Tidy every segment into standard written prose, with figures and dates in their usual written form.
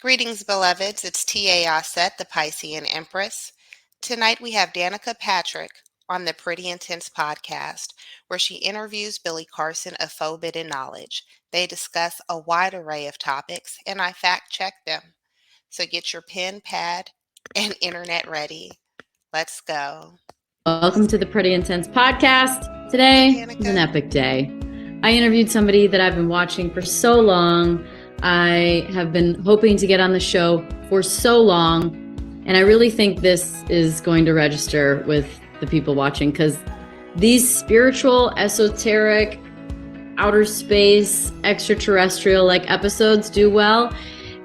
Greetings, beloveds. It's T.A. Osset, the Piscean Empress. Tonight we have Danica Patrick on the Pretty Intense podcast, where she interviews Billy Carson of Forbidden Knowledge. They discuss a wide array of topics, and I fact-check them. So get your pen, pad, and internet ready. Let's go. Welcome to the Pretty Intense podcast. Today is an epic day. I interviewed somebody that I've been watching for so long. I have been hoping to get on the show for so long, and I really think this is going to register with the people watching because these spiritual, esoteric, outer space, extraterrestrial like episodes do well,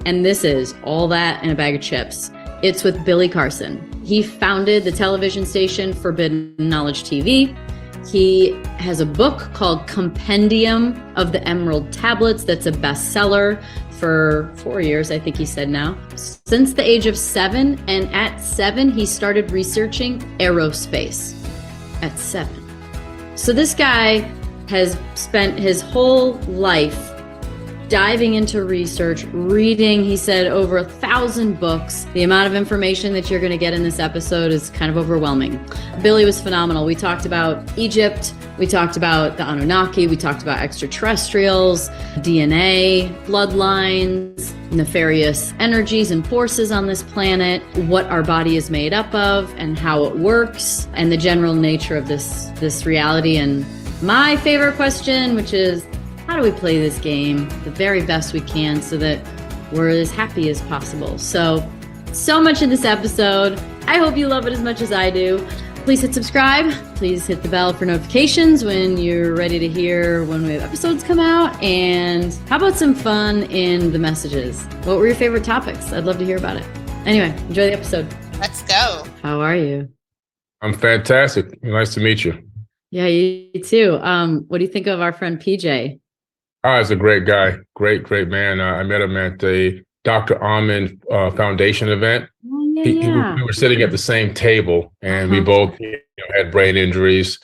and this is all that in a bag of chips. It's with Billy Carson. He founded the television station Forbidden Knowledge TV. He has a book called Compendium of the Emerald Tablets that's a bestseller for 4 years, I think he said now, since the age of 7. And at 7, he started researching aerospace at 7. So this guy has spent his whole life diving into research, reading, he said, over 1,000 books. The amount of information that you're going to get in this episode is kind of overwhelming. Billy was phenomenal. We talked about Egypt. We talked about the Anunnaki. We talked about extraterrestrials, DNA, bloodlines, nefarious energies and forces on this planet, what our body is made up of and how it works, and the general nature of this reality. And my favorite question, which is, how do we play this game the very best we can so that we're as happy as possible? So much in this episode. I hope you love it as much as I do. Please hit subscribe. Please hit the bell for notifications when you're ready to hear when we have episodes come out. And how about some fun in the messages? What were your favorite topics? I'd love to hear about it. Anyway, enjoy the episode. Let's go. How are you? I'm fantastic. Nice to meet you. Yeah, you too. What do you think of our friend PJ? Oh, he's a great guy. Great man. I met him at the Dr. Almond Foundation event. We were sitting at the same table, and we both had brain injuries.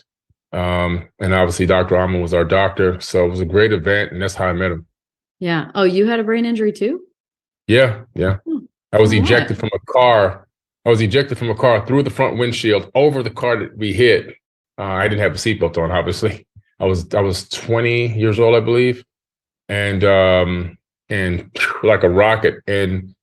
And obviously, Dr. Almond was our doctor. So it was a great event, and that's how I met him. Yeah. Oh, you had a brain injury too? Yeah. I was ejected from a car. I was ejected from a car through the front windshield over the car that we hit. I didn't have a seatbelt on, obviously. I was 20 years old, I believe. And like a rocket, and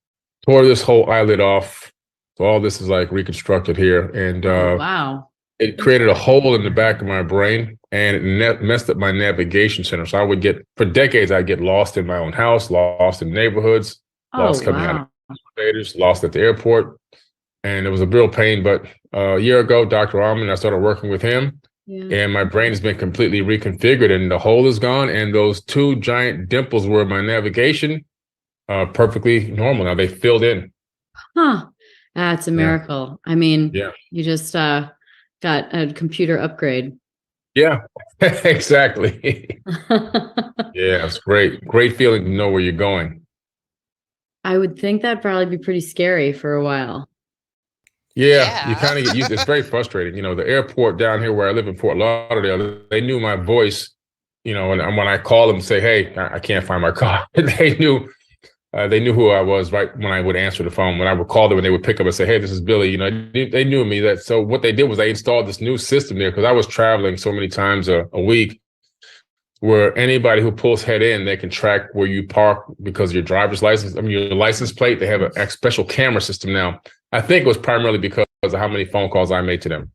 tore this whole eyelid off. So all this is like reconstructed here. And wow. It created a hole in the back of my brain, and it messed up my navigation center. So for decades, I'd get lost in my own house, lost in neighborhoods, lost coming out of elevators, lost at the airport. And it was a real pain. But a year ago, Dr. Almond, I started working with him. Yeah. And my brain has been completely reconfigured, and the hole is gone. And those 2 giant dimples were my navigation, perfectly normal. Now they filled in. Huh. That's a miracle. Yeah. I mean, you just got a computer upgrade. Yeah, exactly. Yeah, it's great. Great feeling to know where you're going. I would think that'd probably be pretty scary for a while. Yeah, you kind of get used. It's very frustrating. The airport down here where I live in Fort Lauderdale, they knew my voice, and when I call them and say, hey, I can't find my car, they knew who I was right when I would answer the phone. When I would call them and they would pick up and say, hey, this is Billy, they knew me. So what they did was they installed this new system there, because I was traveling so many times a week, where anybody who pulls head in, they can track where you park because of your driver's license. I mean, your license plate, they have a special camera system now. I think it was primarily because of how many phone calls I made to them.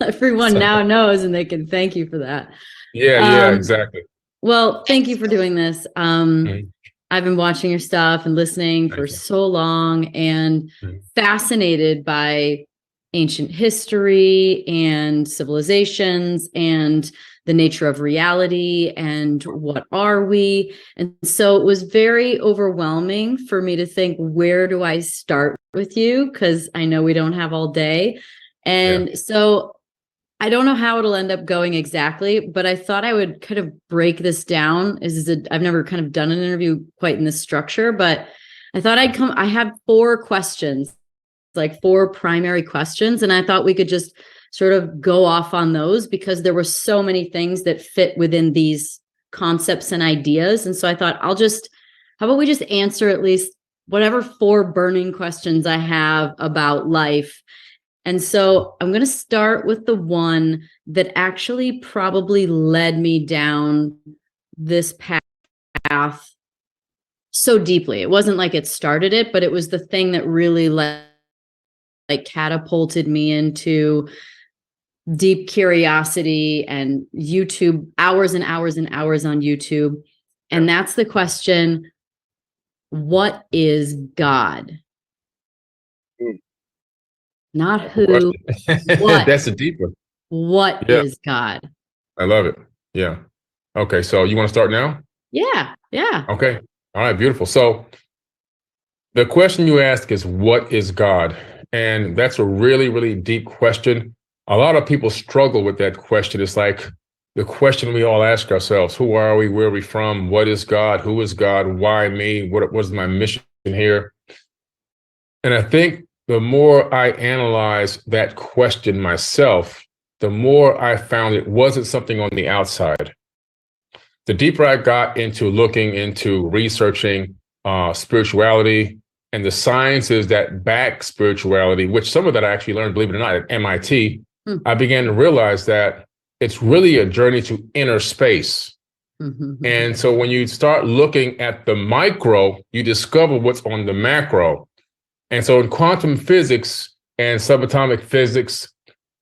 Everyone now knows, and they can thank you for that. Yeah, exactly. Well, thank you for doing this. I've been watching your stuff and listening for so long, and fascinated by ancient history and civilizations and the nature of reality and what are we. And so it was very overwhelming for me to think, where do I start with you? Because I know we don't have all day. And so I don't know how it'll end up going exactly, but I thought I would kind of break this down. I've never kind of done an interview quite in this structure, but I thought I have 4 questions, like 4 primary questions. And I thought we could just sort of go off on those, because there were so many things that fit within these concepts and ideas. And so I thought, how How about we just answer at least whatever 4 burning questions I have about life? And so I'm going to start with the one that actually probably led me down this path so deeply. It wasn't like it started it, but it was the thing that really catapulted me into deep curiosity and YouTube, hours and hours and hours on YouTube. And that's the question, what is God? Not who, what. That's a deep one. What is God? I love it. Yeah. Okay. So you want to start now? Yeah. Yeah. Okay. All right. Beautiful. So the question you ask is, what is God? And that's a really, really deep question. A lot of people struggle with that question. It's like the question we all ask ourselves: who are we? Where are we from? What is God? Who is God? Why me? What was my mission here? And I think the more I analyze that question myself, the more I found it wasn't something on the outside. The deeper I got into looking into researching spirituality and the sciences that back spirituality, which some of that I actually learned, believe it or not, at MIT, I began to realize that it's really a journey to inner space. And so when you start looking at the micro, you discover what's on the macro. And so in quantum physics and subatomic physics,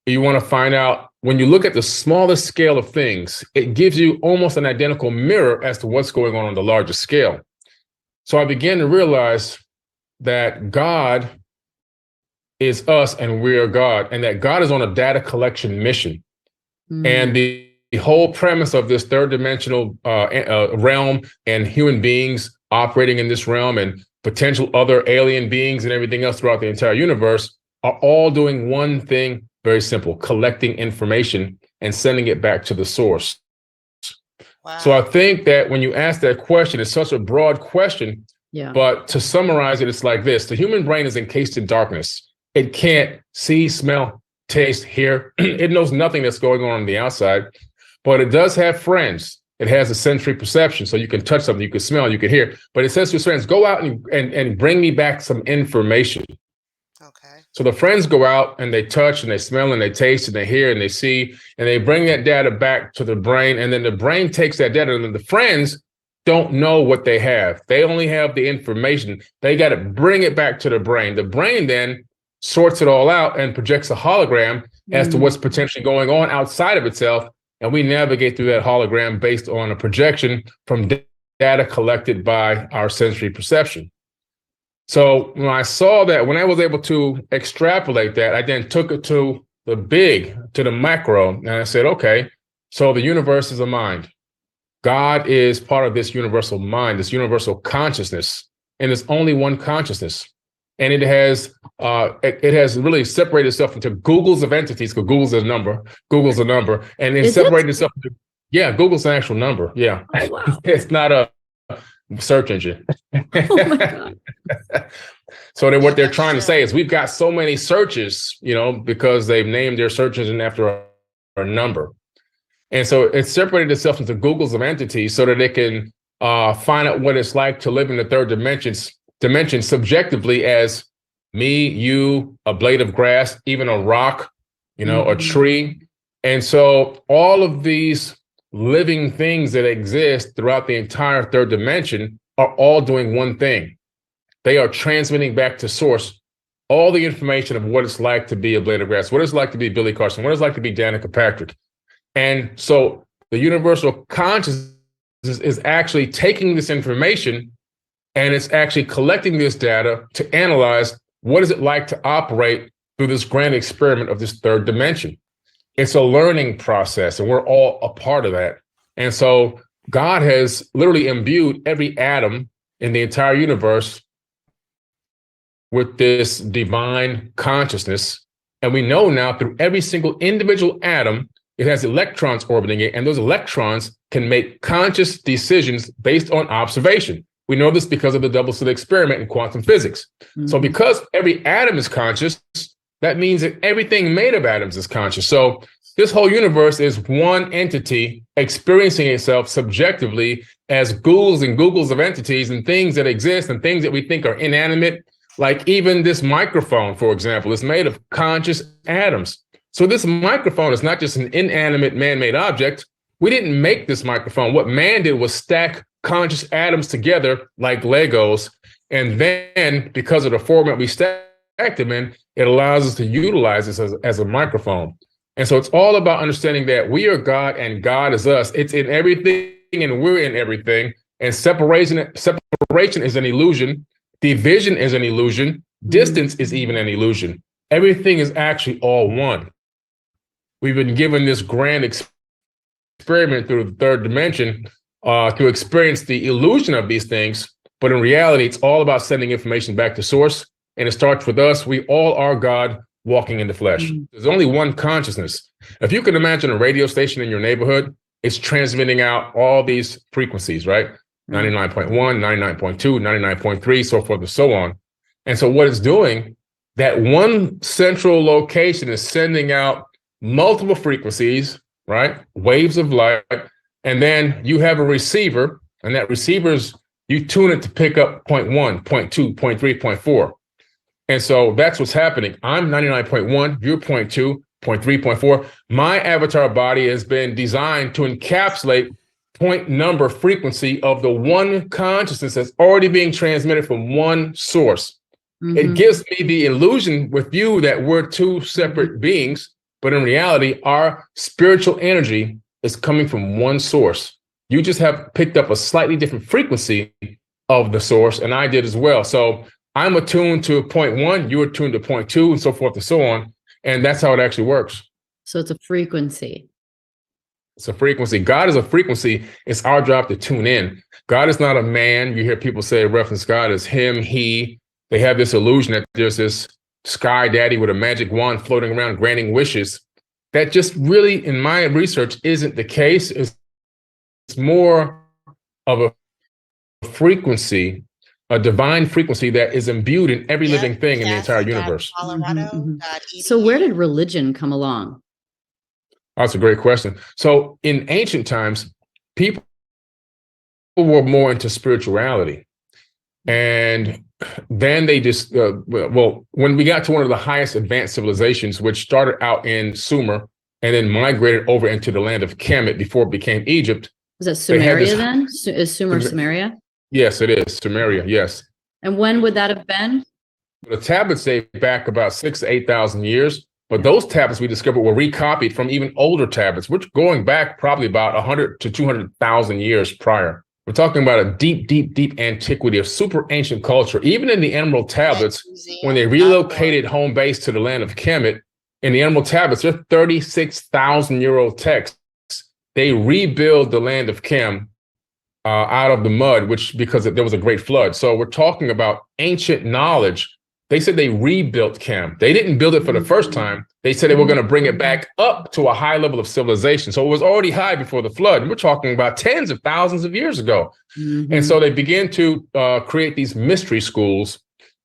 you want to find out, when you look at the smallest scale of things, it gives you almost an identical mirror as to what's going on the larger scale. So I began to realize that God is us and we are God, and that God is on a data collection mission. And the whole premise of this third dimensional realm and human beings operating in this realm and potential other alien beings and everything else throughout the entire universe are all doing one thing, very simple: collecting information and sending it back to the source. Wow. So I think that when you ask that question, it's such a broad question, but to summarize it, it's like this: the human brain is encased in darkness. It can't see, smell, taste, hear. It knows nothing that's going on the outside, but it does have friends. It has a sensory perception, so you can touch something, you can smell, you can hear. But it says to its friends, go out and bring me back some information. Okay. So the friends go out and they touch and they smell and they taste and they hear and they see, and they bring that data back to the brain. And then the brain takes that data, and then the friends don't know what they have. They only have the information. They got to bring it back to the brain. The brain then sorts it all out and projects a hologram as to what's potentially going on outside of itself. And we navigate through that hologram based on a projection from data collected by our sensory perception. So when I saw that, when I was able to extrapolate that, I then took it to the macro, and I said, okay, so the universe is a mind. God is part of this universal mind, this universal consciousness, and there's only one consciousness. And it has really separated itself into Googles of entities, because Google's a number, and it separated itself into, Google's an actual number. Yeah. Oh, wow. It's not a search engine. Oh my God. So what they're trying to say is we've got so many searches, because they've named their search engine after a number. And so it separated itself into Googles of entities so that it can find out what it's like to live in the third dimension subjectively, as me, you, a blade of grass, even a rock, a tree. And so all of these living things that exist throughout the entire third dimension are all doing one thing. They are transmitting back to source all the information of what it's like to be a blade of grass, what it's like to be Billy Carson, what it's like to be Danica Patrick. And so the universal consciousness is actually taking this information, and it's actually collecting this data to analyze what is it like to operate through this grand experiment of this third dimension. It's a learning process, and we're all a part of that. And so God has literally imbued every atom in the entire universe with this divine consciousness. And we know now through every single individual atom, it has electrons orbiting it, and those electrons can make conscious decisions based on observation. We know this because of the double slit experiment in quantum physics. So because every atom is conscious, that means that everything made of atoms is conscious. So This whole universe is one entity experiencing itself subjectively as ghouls and googles of entities and things that exist and things that we think are inanimate. Like even this microphone, for example, is made of conscious atoms. So this microphone is not just an inanimate man-made object. We didn't make this microphone. What man did was stack conscious atoms together like Legos. And then because of the format we stacked them in, it allows us to utilize this as a microphone. And so it's all about understanding that we are God and God is us. It's in everything and we're in everything. And separation is an illusion. Division is an illusion. Distance is even an illusion. Everything is actually all one. We've been given this grand experiment through the third dimension to experience the illusion of these things. But in reality, it's all about sending information back to source. And it starts with us. We all are God walking in the flesh. There's only one consciousness. If you can imagine a radio station in your neighborhood, it's transmitting out all these frequencies, right? 99.1, 99.2, 99.3, so forth and so on. And so what it's doing, that one central location is sending out multiple frequencies, right? Waves of light. And then you have a receiver, and that receiver's, you tune it to pick up 0.1, 0.2, 0.3, 0.4. And so that's what's happening. I'm 99.1, you're 0.2, 0.3, 0.4. My avatar body has been designed to encapsulate point number frequency of the one consciousness that's already being transmitted from one source. It gives me the illusion with you that we're two separate beings, but in reality, our spiritual energy is coming from one source. You just have picked up a slightly different frequency of the source, and I did as well. So I'm attuned to 0.1, you're attuned to 0.2, and so forth and so on. And that's how it actually works. So it's a frequency. It's a frequency. God is a frequency. It's our job to tune in. God is not a man. You hear people say reference God as him, he. They have this illusion that there's this sky daddy with a magic wand floating around granting wishes. That just really, in my research, isn't the case. It's more of a frequency, a divine frequency that is imbued in every living thing in the entire universe. So where did religion come along? That's a great question. So in ancient times, people were more into spirituality. And then they just, when we got to one of the highest advanced civilizations, which started out in Sumer and then migrated over into the land of Kemet before it became Egypt. Was that Sumeria then? Is Sumer Sumeria? Yes, it is. Sumeria, yes. And when would that have been? The tablets date back about 6,000 to 8,000 years. But those tablets we discovered were recopied from even older tablets, which going back probably about 100 to 200,000 years prior. We're talking about a deep, deep, deep antiquity of super ancient culture. Even in the Emerald tablets, when they relocated home base to the land of Kemet, in the Emerald tablets, they're 36,000-year-old texts. They rebuild the land of Kem out of the mud, because there was a great flood. So we're talking about ancient knowledge. They said they rebuilt Kem. They didn't build it for the first time. They said they were going to bring it back up to a high level of civilization. So it was already high before the flood. And we're talking about tens of thousands of years ago. And so they began to create these mystery schools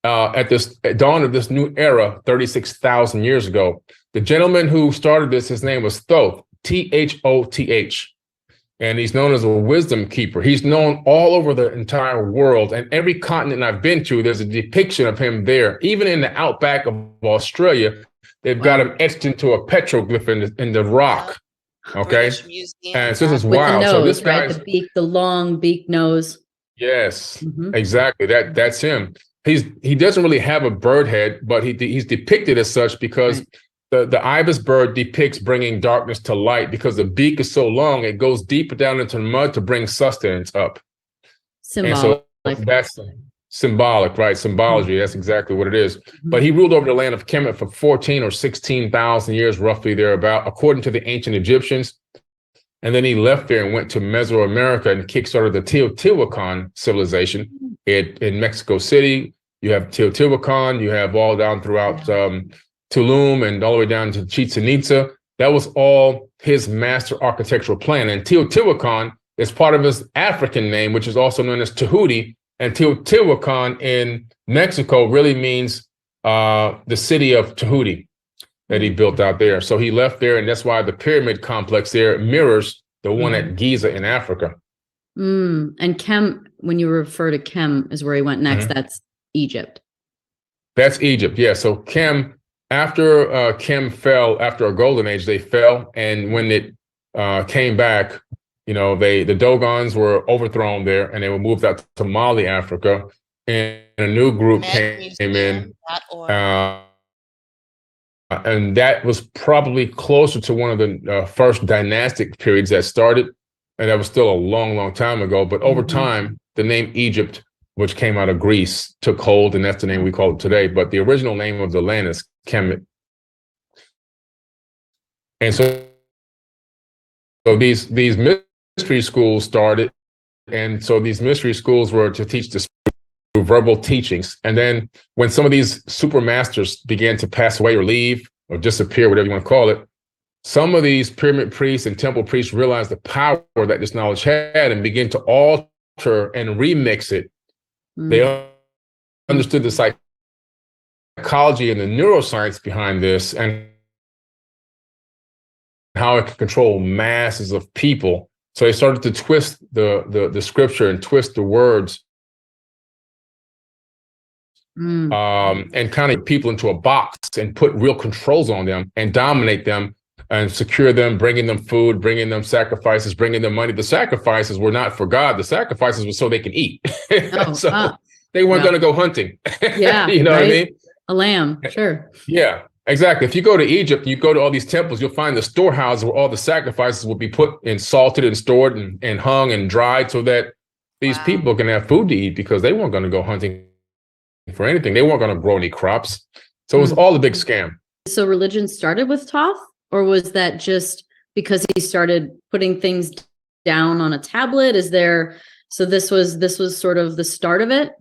at dawn of this new era, 36,000 years ago. The gentleman who started this, his name was Thoth, Thoth. And he's known as a wisdom keeper. He's known all over the entire world. And every continent I've been to, there's a depiction of him there. Even in the outback of Australia, they've got him etched into a petroglyph in the rock. Okay. And so this is wild. Nose, so this right? guy's The beak, the long beak nose. Yes, exactly. That's him. He doesn't really have a bird head, but he's depicted as such because the ibis bird depicts bringing darkness to light because the beak is so long, it goes deeper down into the mud to bring sustenance up. Symbolic. And so that's symbolic, right? Symbology, that's exactly what it is. But he ruled over the land of Kemet for 14 or 16,000 years, roughly thereabout, according to the ancient Egyptians. And then he left there and went to Mesoamerica and kickstarted the Teotihuacan civilization in Mexico City. You have Teotihuacan, you have all down throughout Tulum and all the way down to Chichen Itza. That was all his master architectural plan. And Teotihuacan is part of his African name, which is also known as Tahuti. And Teotihuacan in Mexico really means the city of Tahuti. that he built out there. So he left there, and that's why the pyramid complex there mirrors the one at Giza in Africa. And Kem, when you refer to Kem, is where he went next. That's Egypt. That's Egypt, yeah. So Kem, after Kem fell, after a golden age, they fell, and when it came back, the Dogons were overthrown there, and they were moved out to Mali, Africa, and a new group came in. And that was probably closer to one of the first dynastic periods that started. And that was still a long, long time ago. But over time, the name Egypt, which came out of Greece, took hold, and that's the name we call it today. But the original name of the land is Kemet. And so these mystery schools started. And so these mystery schools were to teach the verbal teachings. And then when some of these super masters began to pass away or leave or disappear, whatever you want to call it, some of these pyramid priests and temple priests realized the power that this knowledge had and began to alter and remix it. They understood the psychology and the neuroscience behind this and how it could control masses of people. So they started to twist the scripture and twist the words and kind of people into a box and put real controls on them and dominate them and secure them, bringing them food, bringing them sacrifices, bringing them money. The sacrifices were not for God. The sacrifices were so they can eat. They weren't going to go hunting. Yeah. You know what I mean? A lamb. Sure. Yeah, exactly. If you go to Egypt, you go to all these temples, you'll find the storehouses where all the sacrifices will be put and salted and stored and hung and dried so that these people can have food to eat, because they weren't going to go hunting for anything. They weren't going to grow any crops. So it was all a big scam. So religion started with Thoth, or was that just because he started putting things down on a tablet? So this was sort of the start of it?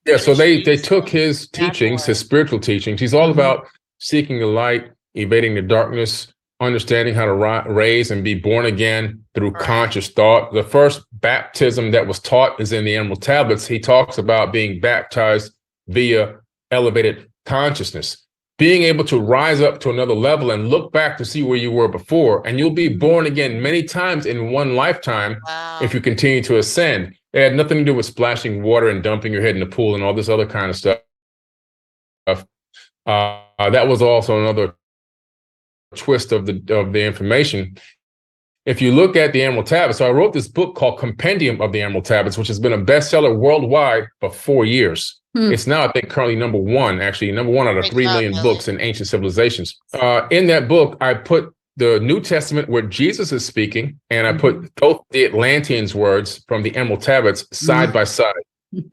Yeah, so they took his teachings, his spiritual teachings. He's all about seeking the light, evading the darkness, understanding how to raise and be born again through conscious thought. The first baptism that was taught is in the Emerald Tablets. He talks about being baptized via elevated consciousness, being able to rise up to another level and look back to see where you were before. And you'll be born again many times in one lifetime if you continue to ascend. It had nothing to do with splashing water and dumping your head in the pool and all this other kind of stuff. That was also another twist of the information. If you look at the Emerald Tablets, so I wrote this book called Compendium of the Emerald Tablets, which has been a bestseller worldwide for 4 years. It's now, I think, currently number one out of 3 million books in ancient civilizations. In that book, I put the New Testament where Jesus is speaking, and I put both the Atlanteans' words from the Emerald Tablets side by side.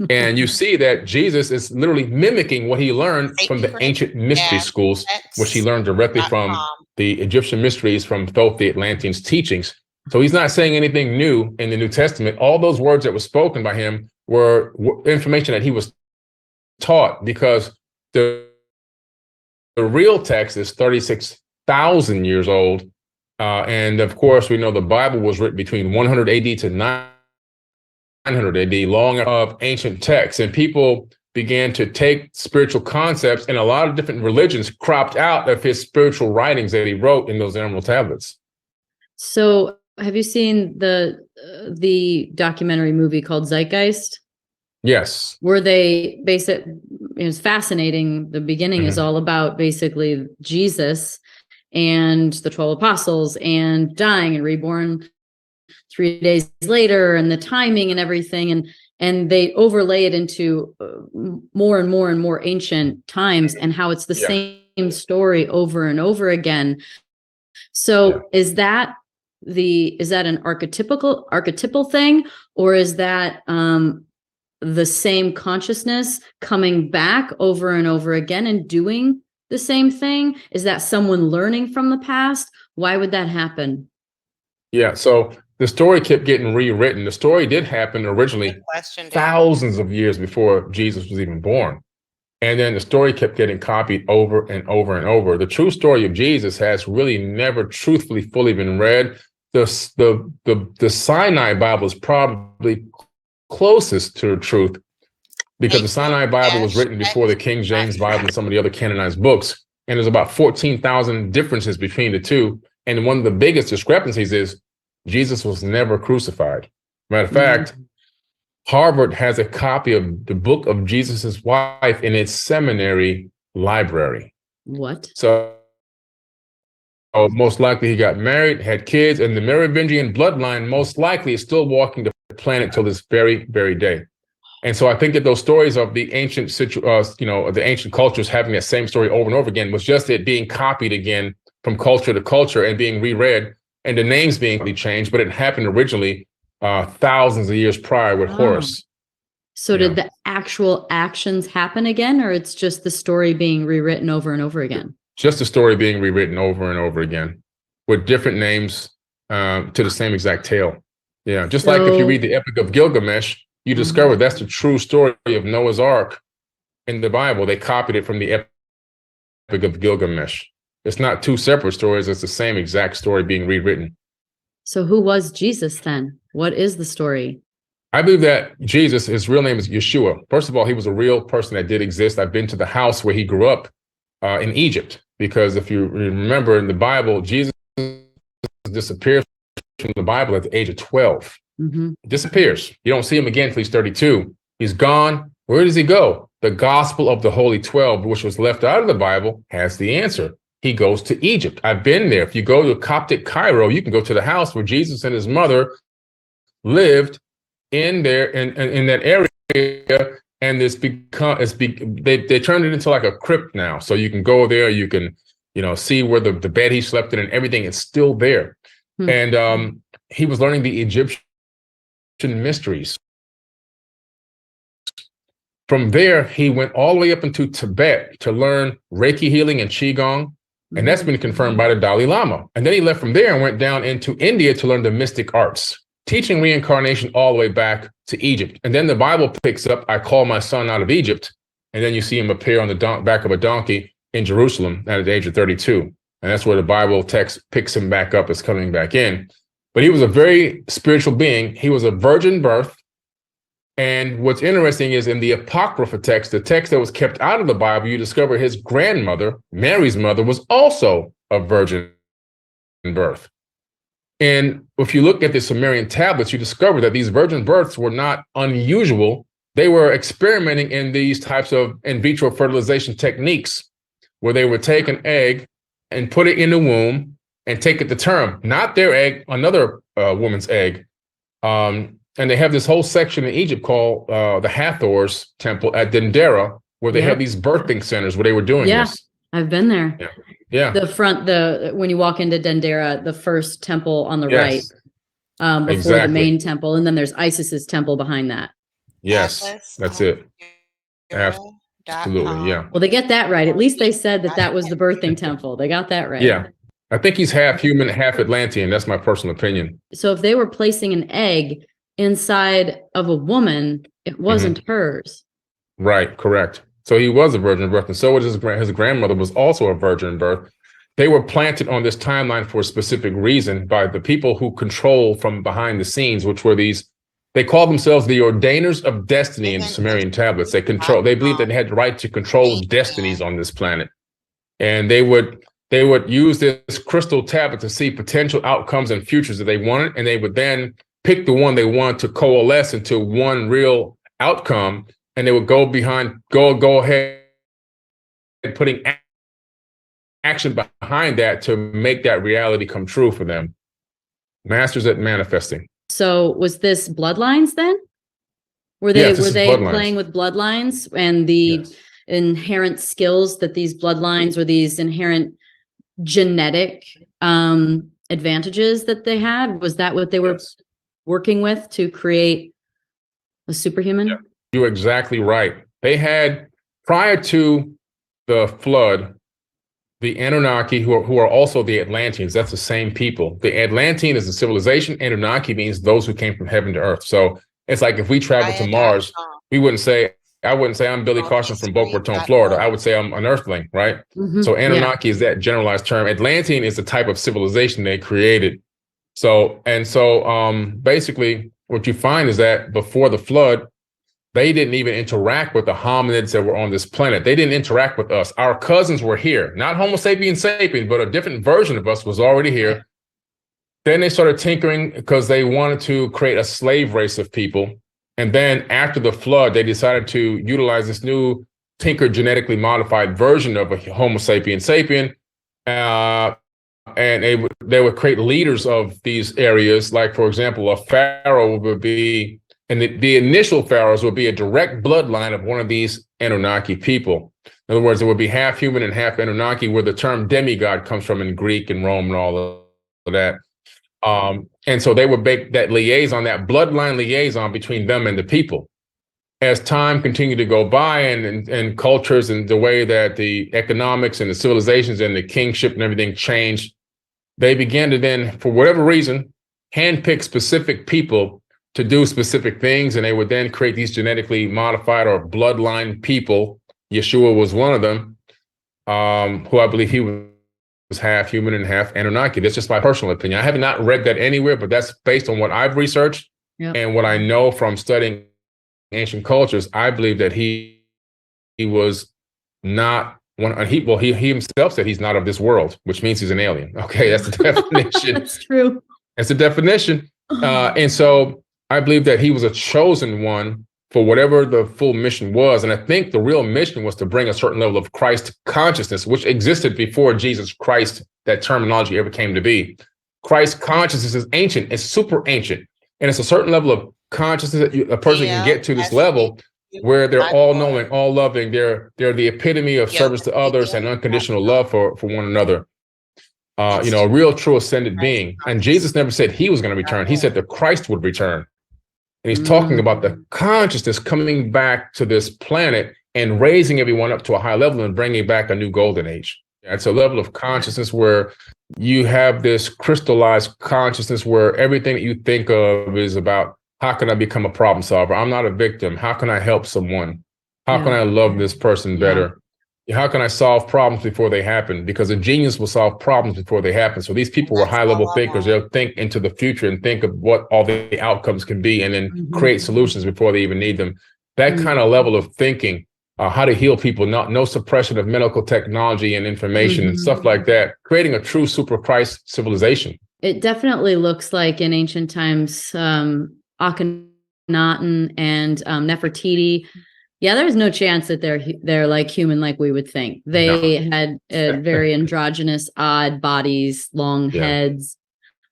And you see that Jesus is literally mimicking what he learned from the ancient mystery schools, which he learned directly from the Egyptian mysteries from both the Atlanteans' teachings. So he's not saying anything new in the New Testament. All those words that were spoken by him were information that he was taught, because the real text is 36,000 years old. And of course, we know the Bible was written between 100 AD to 900 AD, long of ancient texts. And people began to take spiritual concepts, and a lot of different religions cropped out of his spiritual writings that he wrote in those Emerald Tablets. So have you seen the documentary movie called Zeitgeist? Yes. Where they it was fascinating. The beginning is all about basically Jesus and the 12 apostles and dying and reborn 3 days later, and the timing and everything. And they overlay it into more and more and more ancient times, and how it's the same story over and over again. So is that an archetypal thing, or is that the same consciousness coming back over and over again and doing the same thing? Is that someone learning from the past? Why would that happen? Yeah, so the story kept getting rewritten. The story did happen originally thousands of years before Jesus was even born. And then the story kept getting copied over and over and over. The true story of Jesus has really never truthfully fully been read. The Sinai Bible is probably closest to the truth, because the Sinai Bible was written before the King James Bible and some of the other canonized books. and there's about 14,000 differences between the two. And one of the biggest discrepancies is Jesus was never crucified. Matter of fact, Harvard has a copy of the book of Jesus's wife in its seminary library. What? So most likely he got married, had kids, and the Merovingian bloodline most likely is still walking the planet till this very, very day. And so I think that those stories of the ancient, the ancient cultures having that same story over and over again was just it being copied again from culture to culture and being reread, and the names being changed. But it happened originally thousands of years prior with Horus. So did the actual actions happen again, or it's just the story being rewritten over and over again? Just the story being rewritten over and over again with different names to the same exact tale. Yeah, just like if you read the Epic of Gilgamesh, you discover that's the true story of Noah's Ark in the Bible. They copied it from the Epic of Gilgamesh. It's not two separate stories. It's the same exact story being rewritten. So who was Jesus then? What is the story? I believe that Jesus, his real name is Yeshua. First of all, he was a real person that did exist. I've been to the house where he grew up in Egypt, because if you remember in the Bible, Jesus disappears from the Bible at the age of 12. Disappears. You don't see him again until he's 32. He's gone. Where does he go? The Gospel of the Holy 12, which was left out of the Bible, has the answer. He goes to Egypt. I've been there. If you go to Coptic Cairo, you can go to the house where Jesus and his mother lived in there in that area, and they turned it into like a crypt now. So you can go there, you can see where the bed he slept in and everything is still there. And he was learning the Egyptian mysteries. From there, he went all the way up into Tibet to learn Reiki healing and Qigong, and that's been confirmed by the Dalai Lama. And then he left from there and went down into India to learn the mystic arts, teaching reincarnation all the way back to Egypt. And then the Bible picks up, I call my son out of Egypt, and then you see him appear on the back of a donkey in Jerusalem at the age of 32. And that's where the Bible text picks him back up as coming back in. But he was a very spiritual being. He was a virgin birth. And what's interesting is in the Apocrypha text, the text that was kept out of the Bible, you discover his grandmother, Mary's mother, was also a virgin birth. And if you look at the Sumerian tablets, you discover that these virgin births were not unusual. They were experimenting in these types of in vitro fertilization techniques, where they would take an egg and put it in the womb and take it to term, not their egg, another woman's egg. And they have this whole section in Egypt called the Hathor's temple at Dendera, where they had these birthing centers where they were doing this. I've been there. Yeah. When you walk into Dendera, the first temple on the right, before the main temple, and then there's Isis's temple behind that. Yes, that's it. Absolutely, yeah. Well, they get that right. At least they said that was the birthing temple. They got that right. Yeah. I think he's half human, half Atlantean. That's my personal opinion. So if they were placing an egg inside of a woman, it wasn't hers. Right, correct. So he was a virgin birth, and so was his grandmother was also a virgin birth. They were planted on this timeline for a specific reason by the people who control from behind the scenes, which were they called themselves the ordainers of destiny in the Sumerian tablets. They believed that they had the right to control destinies on this planet. And they would use this crystal tablet to see potential outcomes and futures that they wanted, and they would then pick the one they want to coalesce into one real outcome, and they would go ahead and putting action behind that to make that reality come true for them. Masters at manifesting. So was this bloodlines then? Were they playing with bloodlines and the inherent skills that these bloodlines or these inherent genetic advantages that they had? Was that what they were working with to create a superhuman? Yeah. You're exactly right. They had, prior to the flood, the Anunnaki, who are also the Atlanteans. That's the same people. The Atlantean is a civilization. Anunnaki means those who came from heaven to earth. So it's like if we travel to Mars, I wouldn't say I'm Billy Carson from Boca Raton, Florida. I would say I'm an earthling, right? So Anunnaki is that generalized term. Atlantean is the type of civilization they created. So basically what you find is that before the flood, they didn't even interact with the hominids that were on this planet. They didn't interact with us. Our cousins were here, not Homo sapiens sapiens, but a different version of us was already here. Then they started tinkering because they wanted to create a slave race of people. And then after the flood, they decided to utilize this new tinkered genetically modified version of a Homo sapiens sapien. And they would create leaders of these areas. Like, for example, a pharaoh would be, and the initial pharaohs would be a direct bloodline of one of these Anunnaki people. In other words, it would be half human and half Anunnaki, where the term demigod comes from in Greek and Rome and all of that. And so they would make that liaison, that bloodline liaison between them and the people. As time continued to go by and cultures and the way that the economics and the civilizations and the kingship and everything changed, they began to then, for whatever reason, handpick specific people to do specific things. And they would then create these genetically modified or bloodline people. Yeshua was one of them, who I believe he was half human and half Anunnaki. That's just my personal opinion. I have not read that anywhere, but that's based on what I've researched and what I know from studying ancient cultures. I believe that he was not one. He himself said he's not of this world, which means he's an alien. Okay, that's the definition. That's true. That's the definition. And so I believe that he was a chosen one for whatever the full mission was. And I think the real mission was to bring a certain level of Christ consciousness, which existed before Jesus Christ, that terminology ever came to be. Christ consciousness is ancient. It's super ancient. And it's a certain level of consciousness that a person can get to this level where they're all knowing, all loving. They're the epitome of service to others and unconditional love for one another. A real true ascended being. And Jesus never said he was going to return. He said that Christ would return. And he's talking about the consciousness coming back to this planet and raising everyone up to a high level and bringing back a new golden age. It's a level of consciousness where you have this crystallized consciousness where everything that you think of is about, how can I become a problem solver? I'm not a victim. How can I help someone? How can I love this person better? How can I solve problems before they happen? Because a genius will solve problems before they happen. So these people were high-level thinkers. They'll think into the future and think of what all the outcomes can be and then create solutions before they even need them. That kind of level of thinking, how to heal people, no suppression of medical technology and information and stuff like that, creating a true super Christ civilization. It definitely looks like in ancient times, Akhenaten and Nefertiti. Yeah, there's no chance that they're like human like we would think. They had very androgynous, odd bodies, long heads,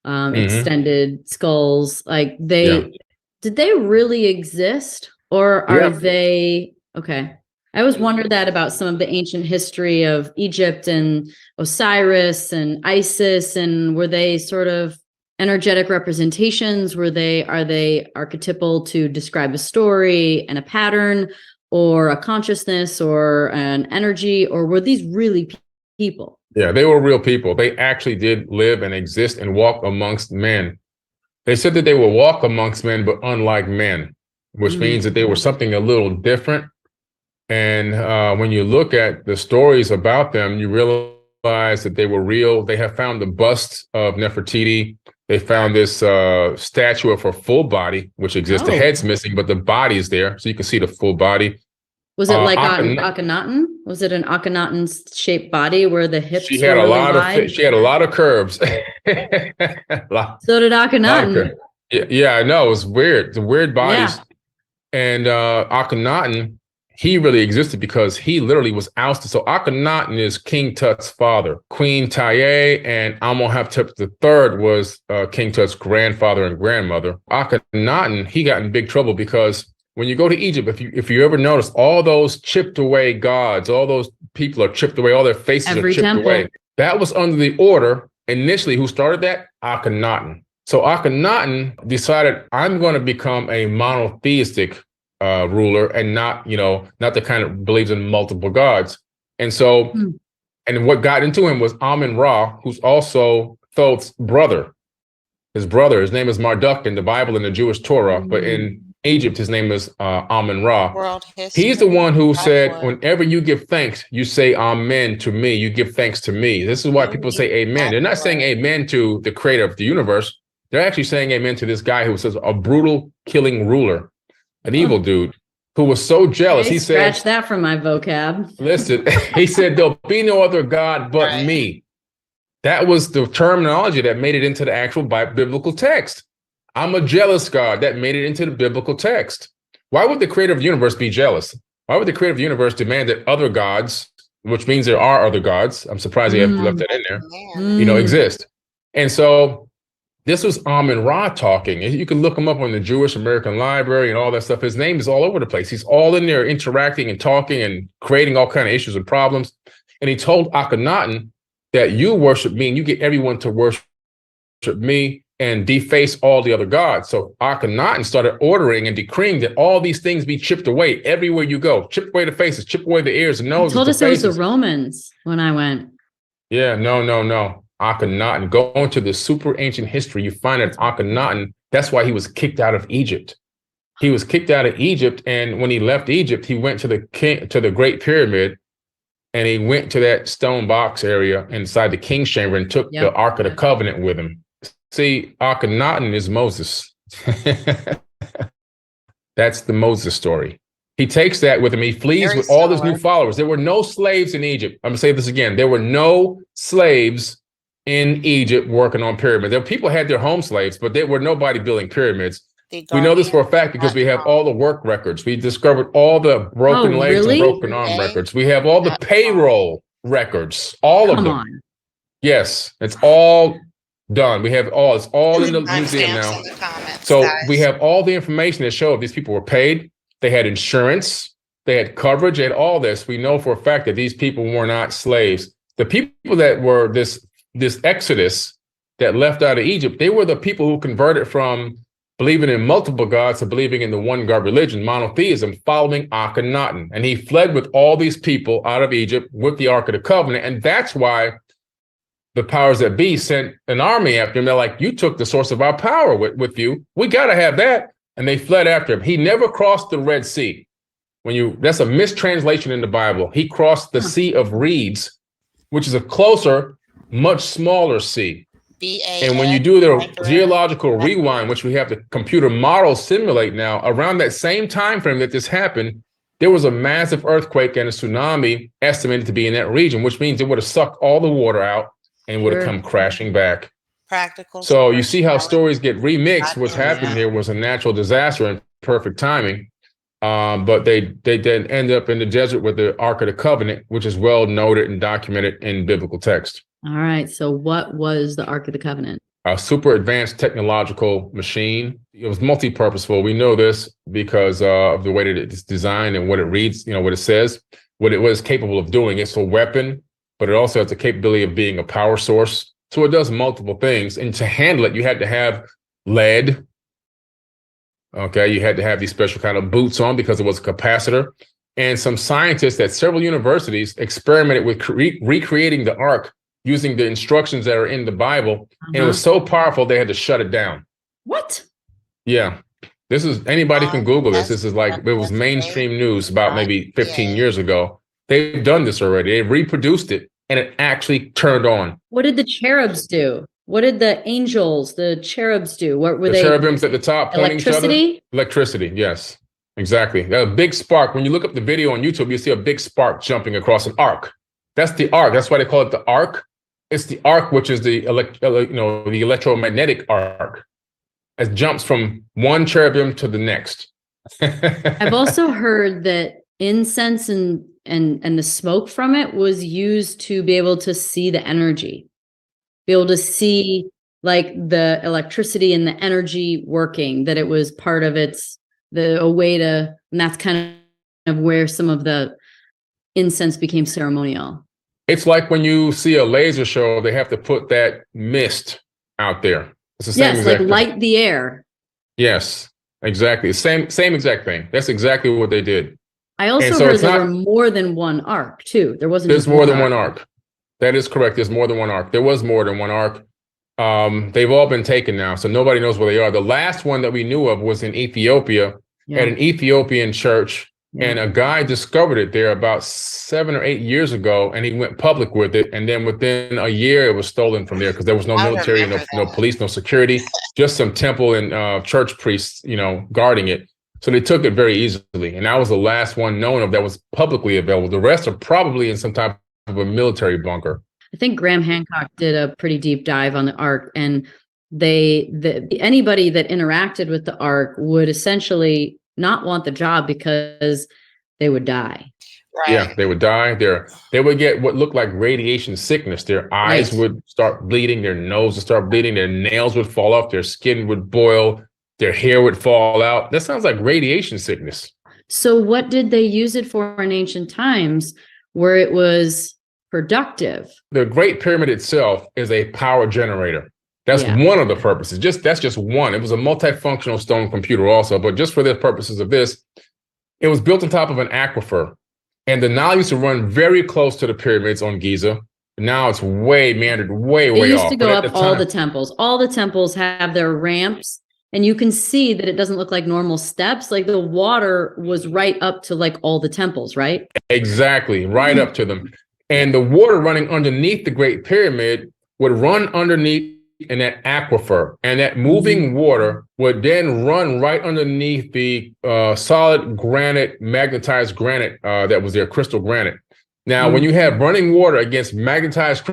extended skulls. Like did they really exist, or are they okay? I always wondered that about some of the ancient history of Egypt and Osiris and Isis, and were they sort of energetic representations? Are they archetypal to describe a story and a pattern, or a consciousness or an energy, or were these really people? Yeah, they were real people. They actually did live and exist and walk amongst men. They said that they would walk amongst men, but unlike men, which means that they were something a little different. And when you look at the stories about them, you realize that they were real. They have found the bust of Nefertiti. They found this statue of her full body, which exists. The head's missing, but the body is there, so you can see the full body. Was it like Akhenaten? Was it an Akhenaten-shaped body where the hips she had were a really lot wide? She had a lot of curves. So did Akhenaten. Yeah, I know. It was weird. It's weird bodies. Yeah. And Akhenaten, he really existed because he literally was ousted. So Akhenaten is King Tut's father. Queen Taye and Amenhotep III was King Tut's grandfather and grandmother. Akhenaten, he got in big trouble because when you go to Egypt, if you ever notice, all those chipped away gods, all those people are chipped away, all their faces are chipped away. That was under the order, initially, who started that? Akhenaten. So Akhenaten decided, I'm going to become a monotheistic ruler and not the kind of believes in multiple gods. And so, and what got into him was Amun-Ra, who's also Thoth's brother. His name is Marduk in the Bible and the Jewish Torah, but in Egypt, his name is Amun-Ra. He's the one who said, whenever you give thanks, you say amen to me, you give thanks to me. This is why people say amen. They're not saying amen to the creator of the universe. They're actually saying amen to this guy who says a brutal killing ruler, an evil dude who was so jealous. Hey, he scratch said, that from my vocab. listen, he said, there'll be no other God but me. That was the terminology that made it into the actual biblical text. I'm a jealous God. That made it into the biblical text. Why would the creator of the universe be jealous? Why would the creator of the universe demand that other gods, which means there are other gods, I'm surprised they have left that in there, exist. And so this was Amun-Ra talking. You can look him up on the Jewish American Library and all that stuff. His name is all over the place. He's all in there interacting and talking and creating all kinds of issues and problems. And he told Akhenaten that you worship me and you get everyone to worship me and deface all the other gods. So Akhenaten started ordering and decreeing that all these things be chipped away everywhere you go. Chip away the faces, chip away the ears, and noses. He told us it was the Romans when I went. Yeah, no. Akhenaten. Go into the super ancient history. You find that Akhenaten, that's why he was kicked out of Egypt. He was kicked out of Egypt. And when he left Egypt, he went to the Great Pyramid. And he went to that stone box area inside the king's chamber and took the Ark of the Covenant with him. See, Akhenaten is Moses. That's the Moses story. He takes that with him. He flees with all his new followers. There were no slaves in Egypt. I'm going to say this again. There were no slaves in Egypt working on pyramids. People had their home slaves, but there were nobody building pyramids. We know this for a fact because we have all the work records. We discovered all the broken legs and broken arm records. We have all the payroll records, all of them. Yes, it's all done. We have all, it's all in the museum now. So we have all the information that show these people were paid. They had insurance, they had coverage, they had all this. We know for a fact that these people were not slaves. The people that were this exodus that left out of Egypt, they were the people who converted from believing in multiple gods to believing in the one God religion, monotheism, following Akhenaten. And he fled with all these people out of Egypt with the Ark of the Covenant. And that's why the powers that be sent an army after him. They're like, you took the source of our power with you. We got to have that. And they fled after him. He never crossed the Red Sea. That's a mistranslation in the Bible. He crossed the Sea of Reeds, which is a closer, much smaller sea. And when you do the geological rewind, which we have the computer models simulate now, around that same time frame that this happened, there was a massive earthquake and a tsunami estimated to be in that region, which means it would have sucked all the water out and would have come crashing back. So you see how stories get remixed. What's happened here was a natural disaster and perfect timing. But they then end up in the desert with the Ark of the Covenant, which is well noted and documented in biblical text. All right. So what was the Ark of the Covenant? A super advanced technological machine. It was multi-purposeful. We know this because of the way that it's designed and what it reads, what it says, what it was capable of doing. It's a weapon, but it also has the capability of being a power source. So it does multiple things. And to handle it, you had to have lead. Okay, you had to have these special kind of boots on because it was a capacitor. And some scientists at several universities experimented with recreating the Ark using the instructions that are in the Bible. And it was so powerful, they had to shut it down. What? Yeah. This is, anybody can Google this. This is like, it was mainstream news about maybe 15 years ago. They've done this already. They reproduced it and it actually turned on. What did the cherubs do? What did the angels, the cherubs do? What were they? The cherubims at the top pointing each other? Electricity? Electricity, yes. Exactly. A big spark. When you look up the video on YouTube, you see a big spark jumping across an arc. That's the arc. That's why they call it the arc. It's the arc, which is the the electromagnetic arc. It jumps from one cherubim to the next. I've also heard that incense and the smoke from it was used to be able to see the energy, be able to see like the electricity and the energy working, that it was part of a way to, and that's kind of where some of the incense became ceremonial. It's like when you see a laser show, they have to put that mist out there. It's the same exact thing. Light the air. Yes, exactly. Same exact thing. That's exactly what they did. I also heard there were more than one arc too. There's more than one arc. That is correct. There's more than one arc. There was more than one arc. They've all been taken now, so nobody knows where they are. The last one that we knew of was in Ethiopia at an Ethiopian church. And a guy discovered it there about 7 or 8 years ago, and he went public with it. And then within a year, it was stolen from there because there was no military, no police, no security, just some temple and church priests, guarding it. So they took it very easily. And I was the last one known of that was publicly available. The rest are probably in some type of a military bunker. I think Graham Hancock did a pretty deep dive on the Ark, and anybody that interacted with the Ark would essentially not want the job because they would die. Right. Yeah, they would die. They would get what looked like radiation sickness. Their eyes would start bleeding, their nose would start bleeding, their nails would fall off, their skin would boil, their hair would fall out. That sounds like radiation sickness. So what did they use it for in ancient times where it was productive? The Great Pyramid itself is a power generator. That's one of the purposes. That's just one. It was a multifunctional stone computer also, but just for the purposes of this, it was built on top of an aquifer. And the Nile used to run very close to the pyramids on Giza. Now it's way meandered, way off. It used to go up all the temples. All the temples have their ramps. And you can see that it doesn't look like normal steps. Like the water was right up to like all the temples, right? Exactly, right up to them. And the water running underneath the Great Pyramid would run underneath in that aquifer. And that moving water would then run right underneath the solid granite, magnetized granite that was there, crystal granite. Now, when you have running water against magnetized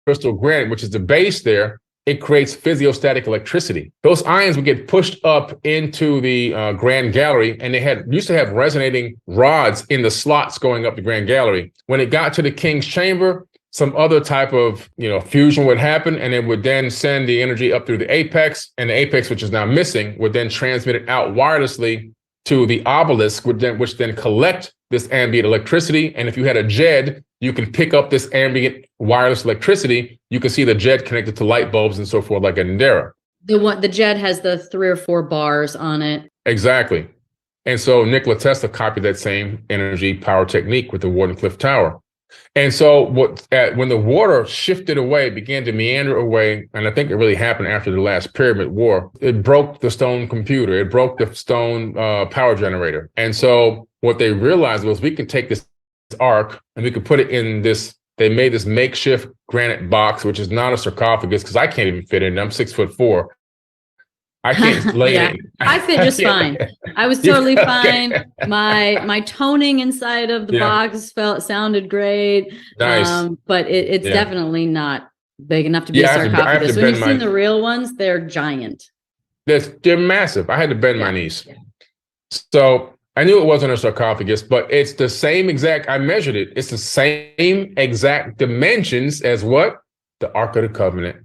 crystal granite, which is the base there, it creates physiostatic electricity. Those ions would get pushed up into the Grand Gallery, and they used to have resonating rods in the slots going up the Grand Gallery. When it got to the King's Chamber, some other type of fusion would happen, and it would then send the energy up through the apex, and the apex, which is now missing, would then transmit it out wirelessly to the obelisk, which then collect this ambient electricity. And if you had a JED, you can pick up this ambient wireless electricity. You can see the JED connected to light bulbs and so forth, like an Indera. The JED has the 3 or 4 bars on it. Exactly. And so Nikola Tesla copied that same energy power technique with the Wardenclyffe Tower. And so when the water shifted away, began to meander away, and I think it really happened after the last Pyramid War, it broke the stone computer, it broke the stone power generator. And so what they realized was we can take this Ark and we could put it in this, they made this makeshift granite box, which is not a sarcophagus because I can't even fit in it. I'm 6'4". I can't lay in. I fit just fine. I was totally fine. My toning inside of the box sounded great. Nice. But it's definitely not big enough to be a sarcophagus. When you've seen the real ones, they're giant. They're massive. I had to bend my knees. Yeah. So I knew it wasn't a sarcophagus, but it's the same exact, I measured it. It's the same exact dimensions as what? The Ark of the Covenant.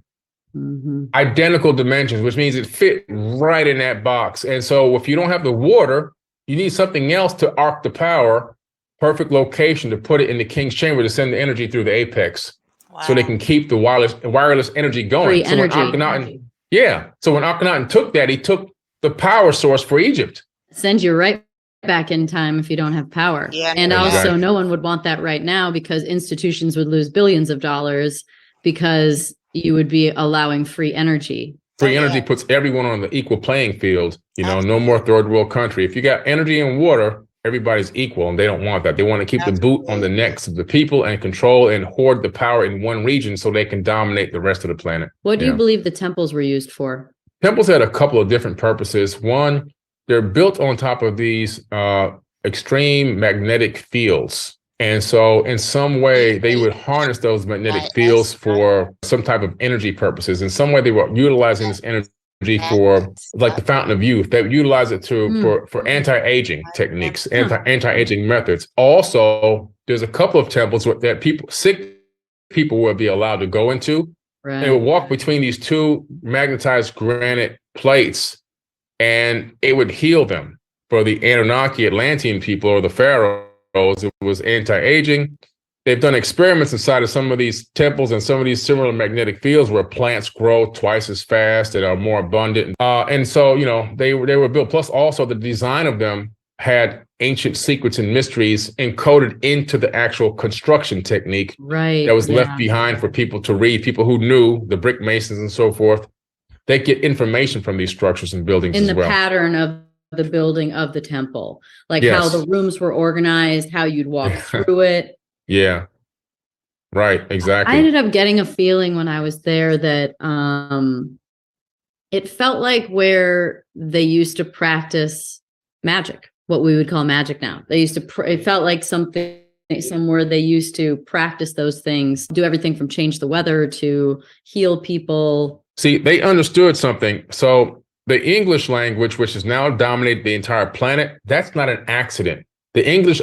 Identical dimensions, which means it fit right in that box. And so if you don't have the water, you need something else to arc the power, perfect location to put it in the King's Chamber to send the energy through the apex. Wow. So they can keep the wireless energy going. Free so energy. So when Akhenaten took that, he took the power source for Egypt. Send you right back in time if you don't have power. Yeah. And also no one would want that right now because institutions would lose billions of dollars because you would be allowing free energy. Free energy puts everyone on the equal playing field. No more third world country. If you got energy and water, everybody's equal, and they don't want that. They want to keep the boot on the necks of the people and control and hoard the power in one region so they can dominate the rest of the planet. What do you believe the temples were used for? Temples had a couple of different purposes. One, they're built on top of these extreme magnetic fields. And so in some way, they would harness those magnetic fields for some type of energy purposes. In some way, they were utilizing this energy for like the fountain of youth. They would utilize it for anti-aging techniques, anti-aging methods. Also, there's a couple of temples that sick people would be allowed to go into. Right. They would walk between these two magnetized granite plates, and it would heal them. For the Anunnaki Atlantean people or the pharaohs, it was anti-aging. They've done experiments inside of some of these temples and some of these similar magnetic fields where plants grow twice as fast and are more abundant. And so, they were built. Plus, also the design of them had ancient secrets and mysteries encoded into the actual construction technique that was left behind for people to read. People who knew, the brick masons and so forth, they get information from these structures and buildings in the pattern of the building of the temple, like how the rooms were organized, how you'd walk through it. Yeah. Right. Exactly. I ended up getting a feeling when I was there that it felt like where they used to practice magic, what we would call magic now. They used to, it felt like somewhere they used to practice those things, do everything from change the weather to heal people. See, they understood something. So the English language, which has now dominated the entire planet, that's not an accident. The English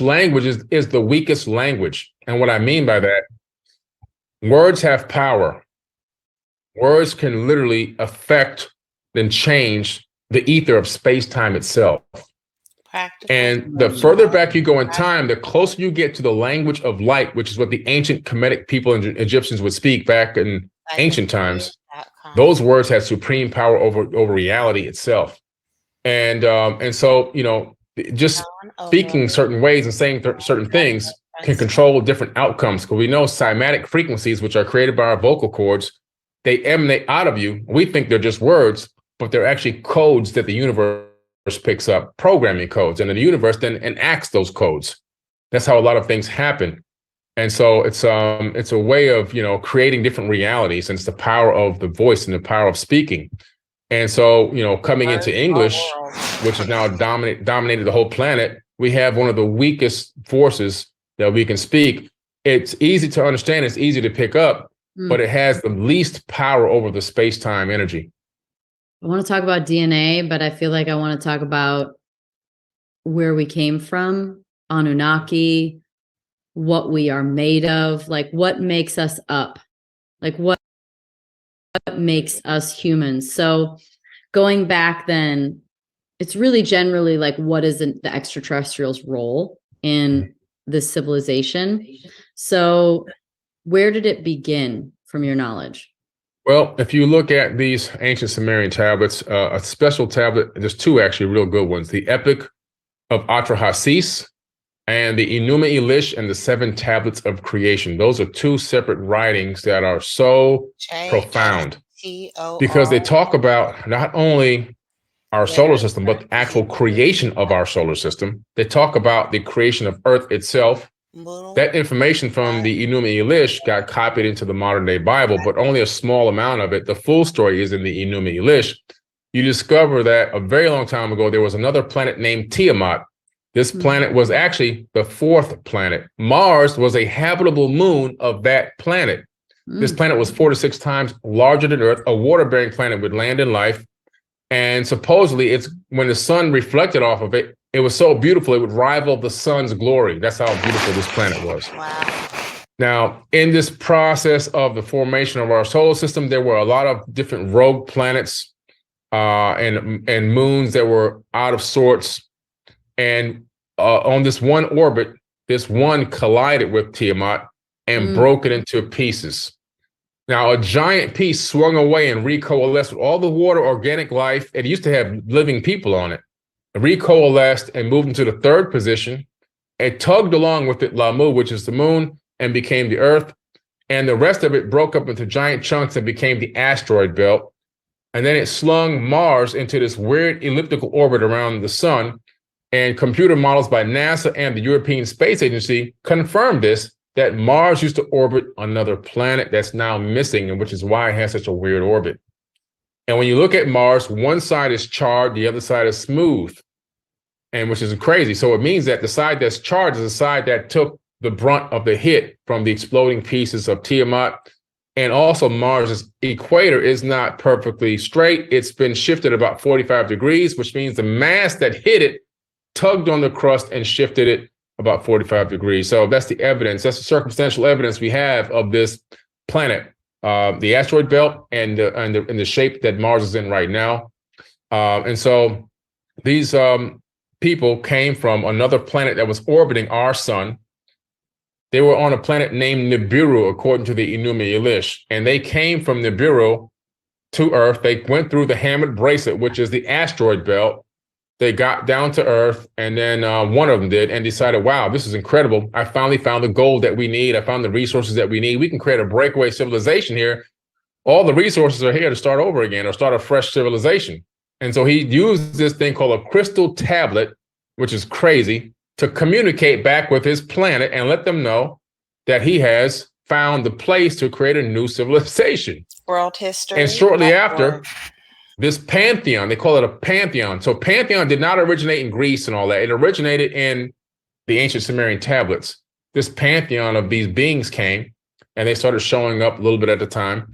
language is the weakest language. And what I mean by that, words have power. Words can literally affect and change the ether of space-time itself. And the further back you go in time, the closer you get to the language of light, which is what the ancient Kemetic people and Egyptians would speak back in ancient times. Those words had supreme power over reality itself. And so, you know, just speaking certain ways and saying certain things can control different outcomes. Because we know cymatic frequencies, which are created by our vocal cords, they emanate out of you. We think they're just words, but they're actually codes that the universe picks up, programming codes, and then the universe then enacts those codes. That's how a lot of things happen. And so it's a way of, you know, creating different realities, and it's the power of the voice and the power of speaking. And so, you know, coming into English, which has now dominated the whole planet, we have one of the weakest forces that we can speak. It's easy to understand, it's easy to pick up, but it has the least power over the space-time energy. I want to talk about DNA, but I feel like I want to talk about where we came from, Anunnaki, what we are made of, like what makes us up, like what makes us humans. So going back then, it's really generally like, what is the extraterrestrials' role in this civilization? So where did it begin from your knowledge? Well, if you look at these ancient Sumerian tablets, a special tablet, there's two actually real good ones, the Epic of Atrahasis and the Enuma Elish and the Seven Tablets of Creation. Those are two separate writings that are so profound because they talk about not only our solar system, but the actual creation of our solar system. They talk about the creation of Earth itself. That information from the Enuma Elish got copied into the modern day Bible, but only a small amount of it. The full story is in the Enuma Elish. You discover that a very long time ago, there was another planet named Tiamat. This planet was actually the fourth planet. Mars was a habitable moon of that planet. This planet was 4 to 6 times larger than Earth, a water-bearing planet with land and life. And supposedly, it's when the sun reflected off of it, it was so beautiful, it would rival the sun's glory. That's how beautiful this planet was. Wow. Now, in this process of the formation of our solar system, there were a lot of different rogue planets and moons that were out of sorts. And on this one orbit, this one collided with Tiamat and broke it into pieces. Now, a giant piece swung away and recoalesced with all the water, organic life. It used to have living people on it. It recoalesced and moved into the third position. It tugged along with it Lamu, which is the moon, and became the Earth. And the rest of it broke up into giant chunks and became the asteroid belt. And then it slung Mars into this weird elliptical orbit around the sun. And computer models by NASA and the European Space Agency confirmed this, that Mars used to orbit another planet that's now missing, and which is why it has such a weird orbit. And when you look at Mars, one side is charred, the other side is smooth, and which is crazy. So it means that the side that's charred is the side that took the brunt of the hit from the exploding pieces of Tiamat. And also Mars's equator is not perfectly straight. It's been shifted about 45 degrees, which means the mass that hit it tugged on the crust and shifted it about 45 degrees. So that's the evidence. That's the circumstantial evidence we have of this planet, the asteroid belt and the shape that Mars is in right now. And so these people came from another planet that was orbiting our sun. They were on a planet named Nibiru, according to the Enuma Elish, and they came from Nibiru to Earth. They went through the Hammond Bracelet, which is the asteroid belt. They got down to Earth, and then one of them did and decided, wow, this is incredible. I finally found the gold that we need. I found the resources that we need. We can create a breakaway civilization here. All the resources are here to start over again or start a fresh civilization. And so he used this thing called a crystal tablet, which is crazy, to communicate back with his planet and let them know that he has found the place to create a new civilization. World history. And shortly after, this pantheon, they call it a pantheon. So pantheon did not originate in Greece and all that. It originated in the ancient Sumerian tablets. This pantheon of these beings came, and they started showing up a little bit at a time.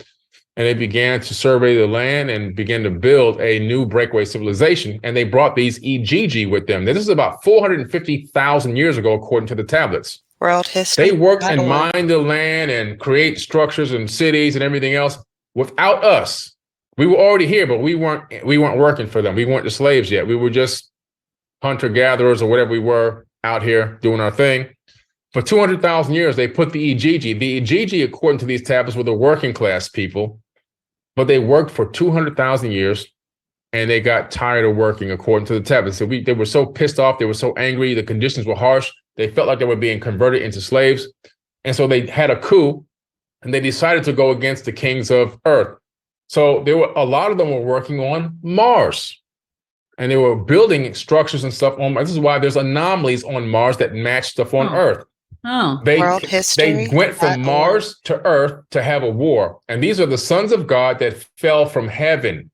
And they began to survey the land and begin to build a new breakaway civilization. And they brought these Ijiji with them. This is about 450,000 years ago, according to the tablets. World history. They worked and mined the land and create structures and cities and everything else without us. We were already here, but we weren't working for them. We weren't the slaves yet. We were just hunter-gatherers or whatever we were out here doing our thing. For 200,000 years, they put the Ijiji. The Ijiji, according to these tablets, were the working class people, but they worked for 200,000 years, and they got tired of working, according to the tablets. So they were so pissed off. They were so angry. The conditions were harsh. They felt like they were being converted into slaves. And so they had a coup, and they decided to go against the kings of Earth. So a lot of them were working on Mars, and they were building structures and stuff on Mars. This is why there's anomalies on Mars that match stuff on Earth. World history. They went from Mars to Earth to have a war. And these are the sons of God that fell from heaven.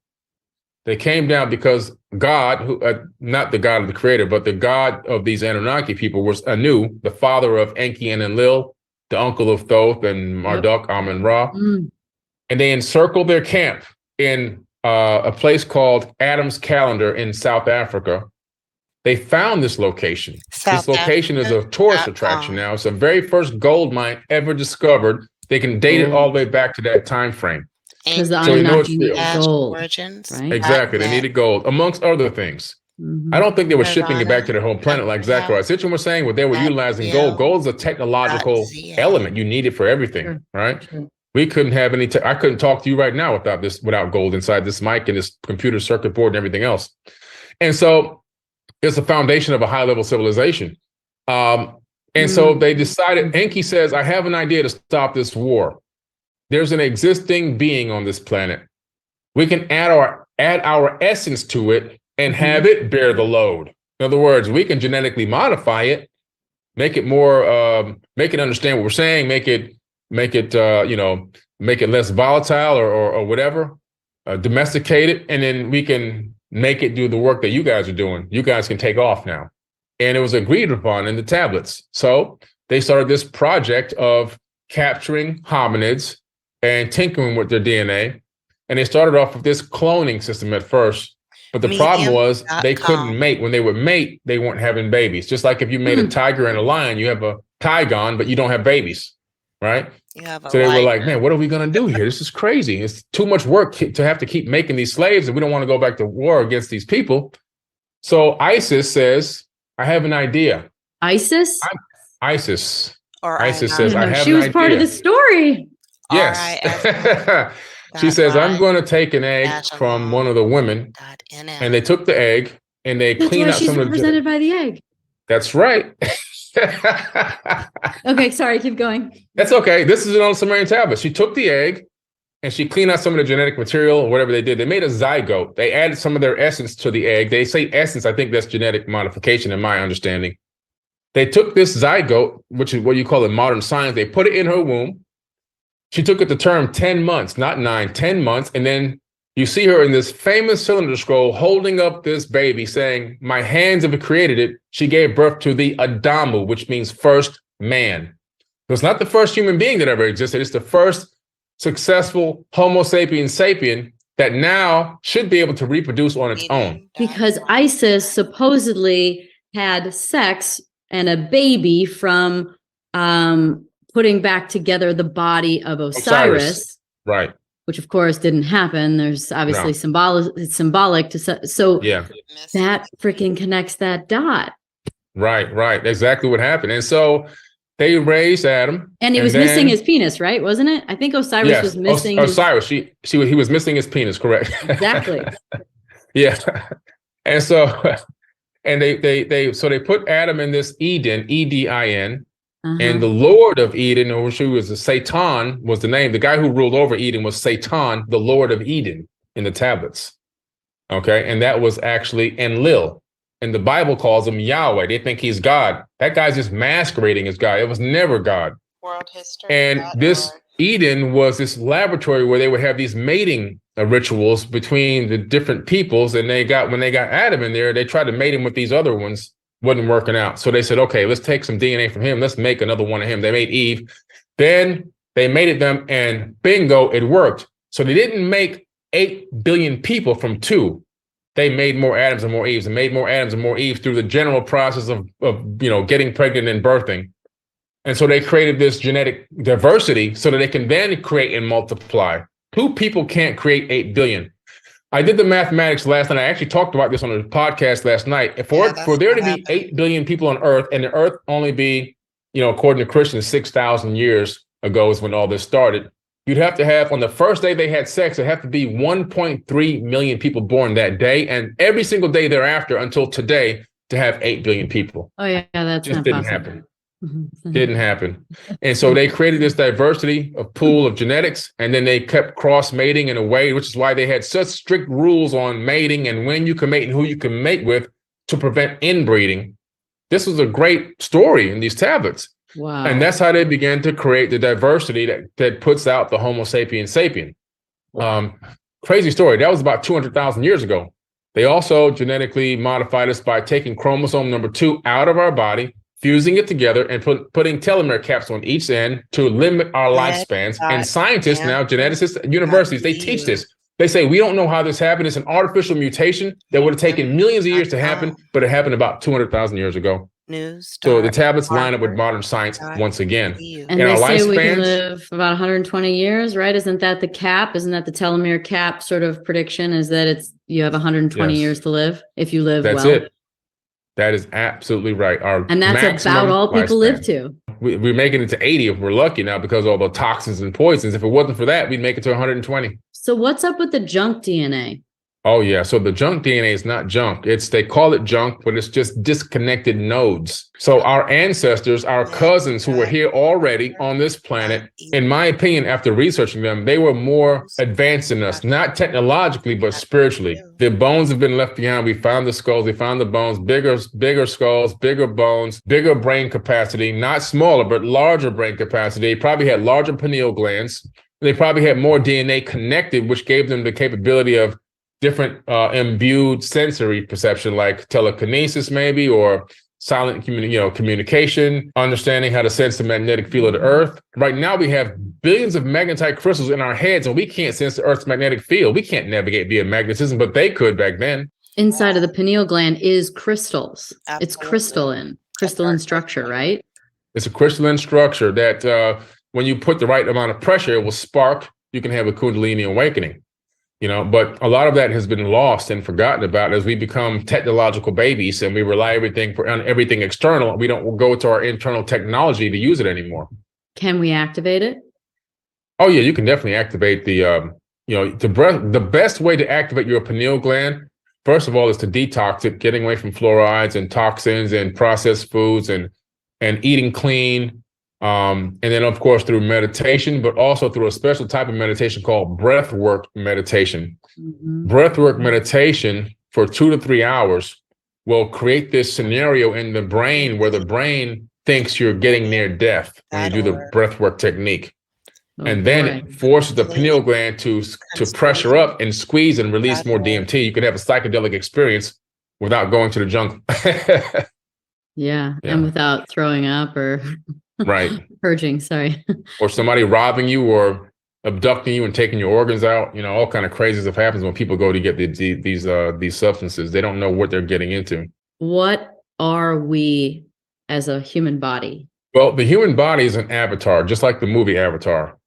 They came down because God, who not the God of the creator, but the God of these Anunnaki people, was Anu, the father of Enki and Enlil, the uncle of Thoth and Marduk, Amun Ra. And they encircled their camp in a place called Calendar in South Africa. They found this location. This location is a tourist attraction now. It's the very first gold mine ever discovered. They can date it all the way back to that time frame. Because the Anunnaki needed gold. Origins. Right? Exactly. They needed gold, amongst other things. I don't think they were shipping it back to their home planet like Zachariah Sitchin was saying, but they were utilizing gold. Gold is a technological element. You need it for everything, right? We couldn't have any, I couldn't talk to you right now without gold inside this mic and this computer circuit board and everything else. And so it's the foundation of a high level civilization. And so they decided, Enki says, I have an idea to stop this war. There's an existing being on this planet. We can add our essence to it and have it bear the load. In other words, we can genetically modify it, make it more, make it understand what we're saying, make it less volatile or whatever, domesticate it, and then we can make it do the work that you guys are doing. You guys can take off now. And it was agreed upon in the tablets. So they started this project of capturing hominids and tinkering with their DNA. And they started off with this cloning system at first. But the problem was they couldn't mate. When they would mate, they weren't having babies. Just like if you made a tiger and a lion, you have a tigon, but you don't have babies, right? So they were like, man, what are we going to do here? This is crazy. It's too much work to have to keep making these slaves, and we don't want to go back to war against these people. So Isis says, I have an idea. Isis? Isis. Or Isis says, I have an idea. She was part of the story. Yes. She says, I'm going to take an egg from one of the women. And they took the egg and they cleaned out some of the... She's represented by the egg. That's right. Okay, sorry, keep going. That's okay. This is on the Sumerian tablet. She took the egg and she cleaned out some of the genetic material or whatever they did. They made a zygote. They added some of their essence to the egg. They say essence. I think that's genetic modification in my understanding. They took this zygote, which is what you call in modern science. They put it in her womb. She took it the term 10 months, not 9, 10 months. And then you see her in this famous cylinder scroll holding up this baby saying, my hands have created it. She gave birth to the Adamu, which means first man. So it's not the first human being that ever existed. It's the first successful Homo sapiens sapien that now should be able to reproduce on its own. Because Isis supposedly had sex and a baby from putting back together the body of Osiris. Right. Which of course didn't happen. There's obviously symbolic to that freaking connects that dot. Right. Exactly what happened. And so they raised Adam. And he was missing his penis, right? Wasn't it? I think Osiris was missing Osiris. He was missing his penis, correct. Exactly. Yeah. And so they put Adam in this Eden, Edin. And the Lord of Eden, or she was Satan, was the name. The guy who ruled over Eden was Satan, the Lord of Eden in the tablets. Okay. And that was actually Enlil. And the Bible calls him Yahweh. They think he's God. That guy's just masquerading as God. It was never God. World history. And this Eden was this laboratory where they would have these mating rituals between the different peoples. And when they got Adam in there, they tried to mate him with these other ones. Wasn't working out. So they said, okay, let's take some DNA from him. Let's make another one of him. They made Eve. Then they mated them and bingo, it worked. So they didn't make 8 billion people from 2. They made more Adams and more Eves and made more Adams and more Eves through the general process of getting pregnant and birthing. And so they created this genetic diversity so that they can then create and multiply. 2 people can't create 8 billion. I did the mathematics last night. I actually talked about this on a podcast last night. For there to be 8 billion people on Earth, and the Earth only be, according to Christians, 6,000 years ago is when all this started. You'd have to have, on the first day they had sex, it'd have to be 1.3 million people born that day, and every single day thereafter until today to have 8 billion people. Oh yeah, that's just not didn't possible. happen. Didn't happen. And so they created this diversity of pool of genetics, and then they kept cross mating in a way, which is why they had such strict rules on mating and when you can mate and who you can mate with to prevent inbreeding. This was a great story in these tablets. Wow. And that's how they began to create the diversity that puts out the Homo sapiens sapien. Crazy story. That was about 200,000 years ago. They also genetically modified us by taking chromosome number 2 out of our body, fusing it together and putting telomere caps on each end to limit our lifespans. And scientists now, geneticists at universities, they teach this. They say, we don't know how this happened. It's an artificial mutation that would have taken millions of years to happen, but it happened about 200,000 years ago. So the tablets line up with modern science once again. And they say we can live about 120 years, right? Isn't that the cap? Isn't that the telomere cap sort of prediction, is that you have 120 years to live if you live well? That's it. That is absolutely right. And that's about all people live to. We're making it to 80 if we're lucky now because of all the toxins and poisons. If it wasn't for that, we'd make it to 120. So what's up with the junk DNA? Oh, yeah. So the junk DNA is not junk. They call it junk, but it's just disconnected nodes. So our ancestors, our cousins who were here already on this planet, in my opinion, after researching them, they were more advanced than us, not technologically, but spiritually. The bones have been left behind. We found the skulls, we found the bones, bigger skulls, bigger bones, bigger brain capacity, not smaller, but larger brain capacity. They probably had larger pineal glands. They probably had more DNA connected, which gave them the capability of different imbued sensory perception, like telekinesis maybe, or silent communication, understanding how to sense the magnetic field of the Earth. Right now we have billions of magnetite crystals in our heads and we can't sense the Earth's magnetic field. We can't navigate via magnetism, but they could back then. Inside of the pineal gland is crystals. Absolutely. It's crystalline structure, right? It's a crystalline structure that when you put the right amount of pressure, it will spark. You can have a Kundalini awakening. But a lot of that has been lost and forgotten about as we become technological babies and we rely on everything external. We don't go to our internal technology to use it anymore. Can we activate it? Oh yeah, you can definitely activate the best way to activate your pineal gland, first of all, is to detox it, getting away from fluorides and toxins and processed foods and eating clean. And then, of course, through meditation, but also through a special type of meditation called breathwork meditation. Mm-hmm. Breathwork meditation for 2 to 3 hours will create this scenario in the brain where the brain thinks you're getting near death when you do the breathwork technique. And then it forces the pineal gland to pressure up and squeeze and release more DMT. You can have a psychedelic experience without going to the jungle. Yeah, and without throwing up or... Right. Purging, sorry. Or somebody robbing you or abducting you and taking your organs out. All kind of crazy stuff happens when people go to get these substances. They don't know what they're getting into. What are we as a human body? Well, the human body is an avatar, just like the movie Avatar.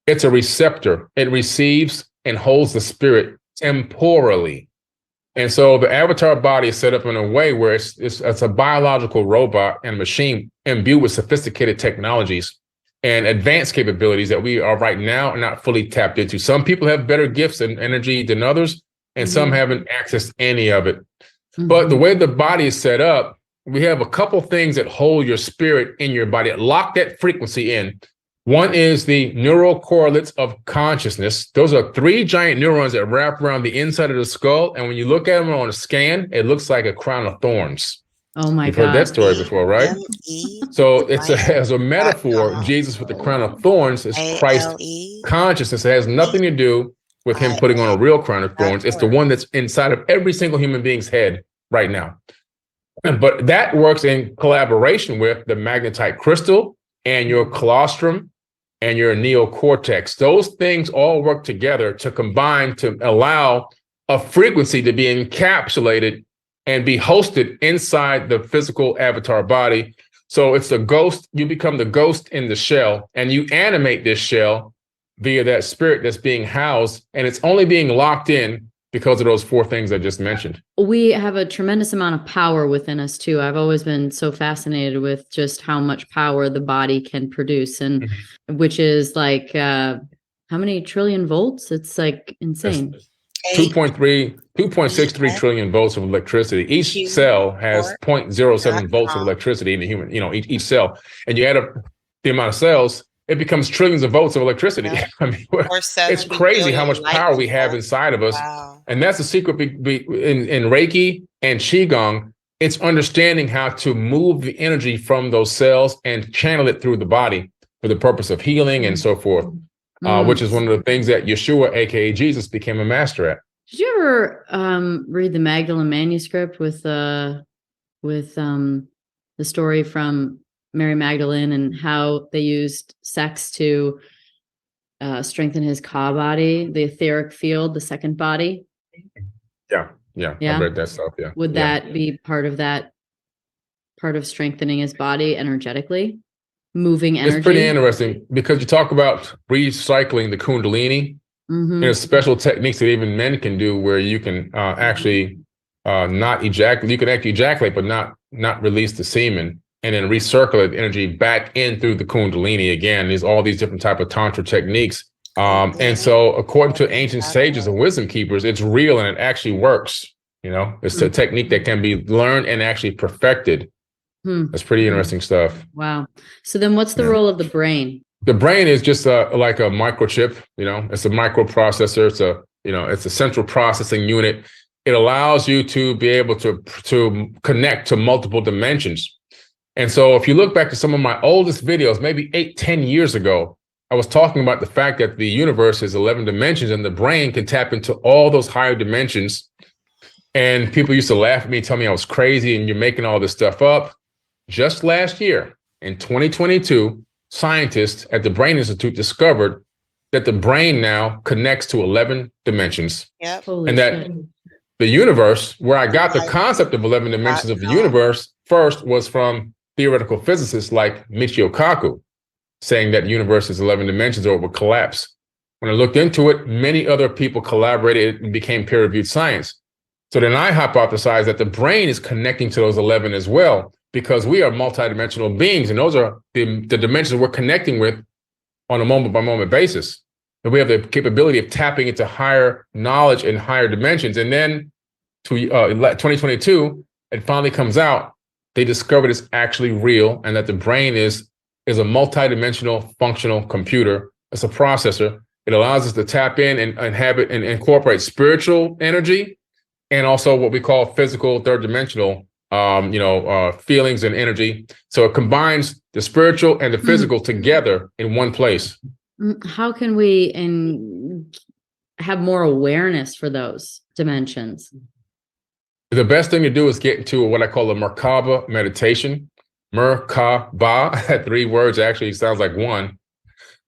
It's a receptor. It receives and holds the spirit temporally. And so the avatar body is set up in a way where it's a biological robot and machine imbued with sophisticated technologies and advanced capabilities that we are right now not fully tapped into. Some people have better gifts and energy than others, and some haven't accessed any of it. Mm-hmm. But the way the body is set up, we have a couple things that hold your spirit in your body, that lock that frequency in. One is the neural correlates of consciousness. Those are 3 giant neurons that wrap around the inside of the skull. And when you look at them on a scan, it looks like a crown of thorns. Oh my You've heard God. that story before, right? So it's as a metaphor, Jesus with the crown of thorns is Christ consciousness. It has nothing to do with him putting on a real crown of thorns. It's the one that's inside of every single human being's head right now. But that works in collaboration with the magnetite crystal and your colostrum and your neocortex. Those things all work together to combine to allow a frequency to be encapsulated and be hosted inside the physical avatar body. So it's the ghost, you become the ghost in the shell, and you animate this shell via that spirit that's being housed, and it's only being locked in because of those four things I just mentioned. We have a tremendous amount of power within us too. I've always been so fascinated with just how much power the body can produce, and which is like how many trillion volts? It's like insane. 2.63 trillion volts of electricity. Each cell has 0.07 volts of electricity in the human, each cell. And you add up the amount of cells, it becomes trillions of volts of electricity. I mean, it's crazy how much power we have inside of us. Wow. And that's the secret in Reiki and Qigong. It's understanding how to move the energy from those cells and channel it through the body for the purpose of healing and so forth. Which is one of the things that Yeshua, aka Jesus, became a master at. Did you ever read the Magdalene manuscript with the story from Mary Magdalene and how they used sex to strengthen his Ka body, the etheric field, the second body? Yeah. I read that stuff. Yeah. Would that be part of strengthening his body energetically? Moving energy. It's pretty interesting because you talk about recycling the Kundalini. There's special techniques that even men can do where you can actually not ejaculate. You can actually ejaculate, but not release the semen, and then recirculate the energy back in through the Kundalini. Again, there's all these different type of tantra techniques. And so, according to ancient sages and wisdom keepers, it's real and it actually works. It's a technique that can be learned and actually perfected. That's pretty interesting stuff. Wow. So then what's the role of the brain? The brain is just like a microchip, it's a microprocessor. It's a central processing unit. It allows you to be able to connect to multiple dimensions. And so if you look back to some of my oldest videos, maybe 8-10 years ago, I was talking about the fact that the universe is 11 dimensions and the brain can tap into all those higher dimensions. And people used to laugh at me, tell me I was crazy and you're making all this stuff up. Just last year, in 2022, scientists at the Brain Institute discovered that the brain now connects to 11 dimensions. Yep. And that the universe, where I got the concept of 11 dimensions of the universe, first was from theoretical physicists like Michio Kaku, saying that the universe is 11 dimensions or it will collapse. When I looked into it, many other people collaborated and became peer-reviewed science. So then I hypothesized that the brain is connecting to those 11 as well, because we are multidimensional beings, and those are the dimensions we're connecting with on a moment-by-moment basis. And we have the capability of tapping into higher knowledge and higher dimensions. And then to 2022, it finally comes out, they discovered it's actually real and that the brain is a multidimensional functional computer. It's a processor. It allows us to tap in and have it and incorporate spiritual energy and also what we call physical third dimensional feelings and energy. So it combines the spiritual and the physical together in one place. How can we have more awareness for those dimensions? The best thing to do is get into what I call a Merkaba meditation. Merkaba, 3 words actually sounds like one,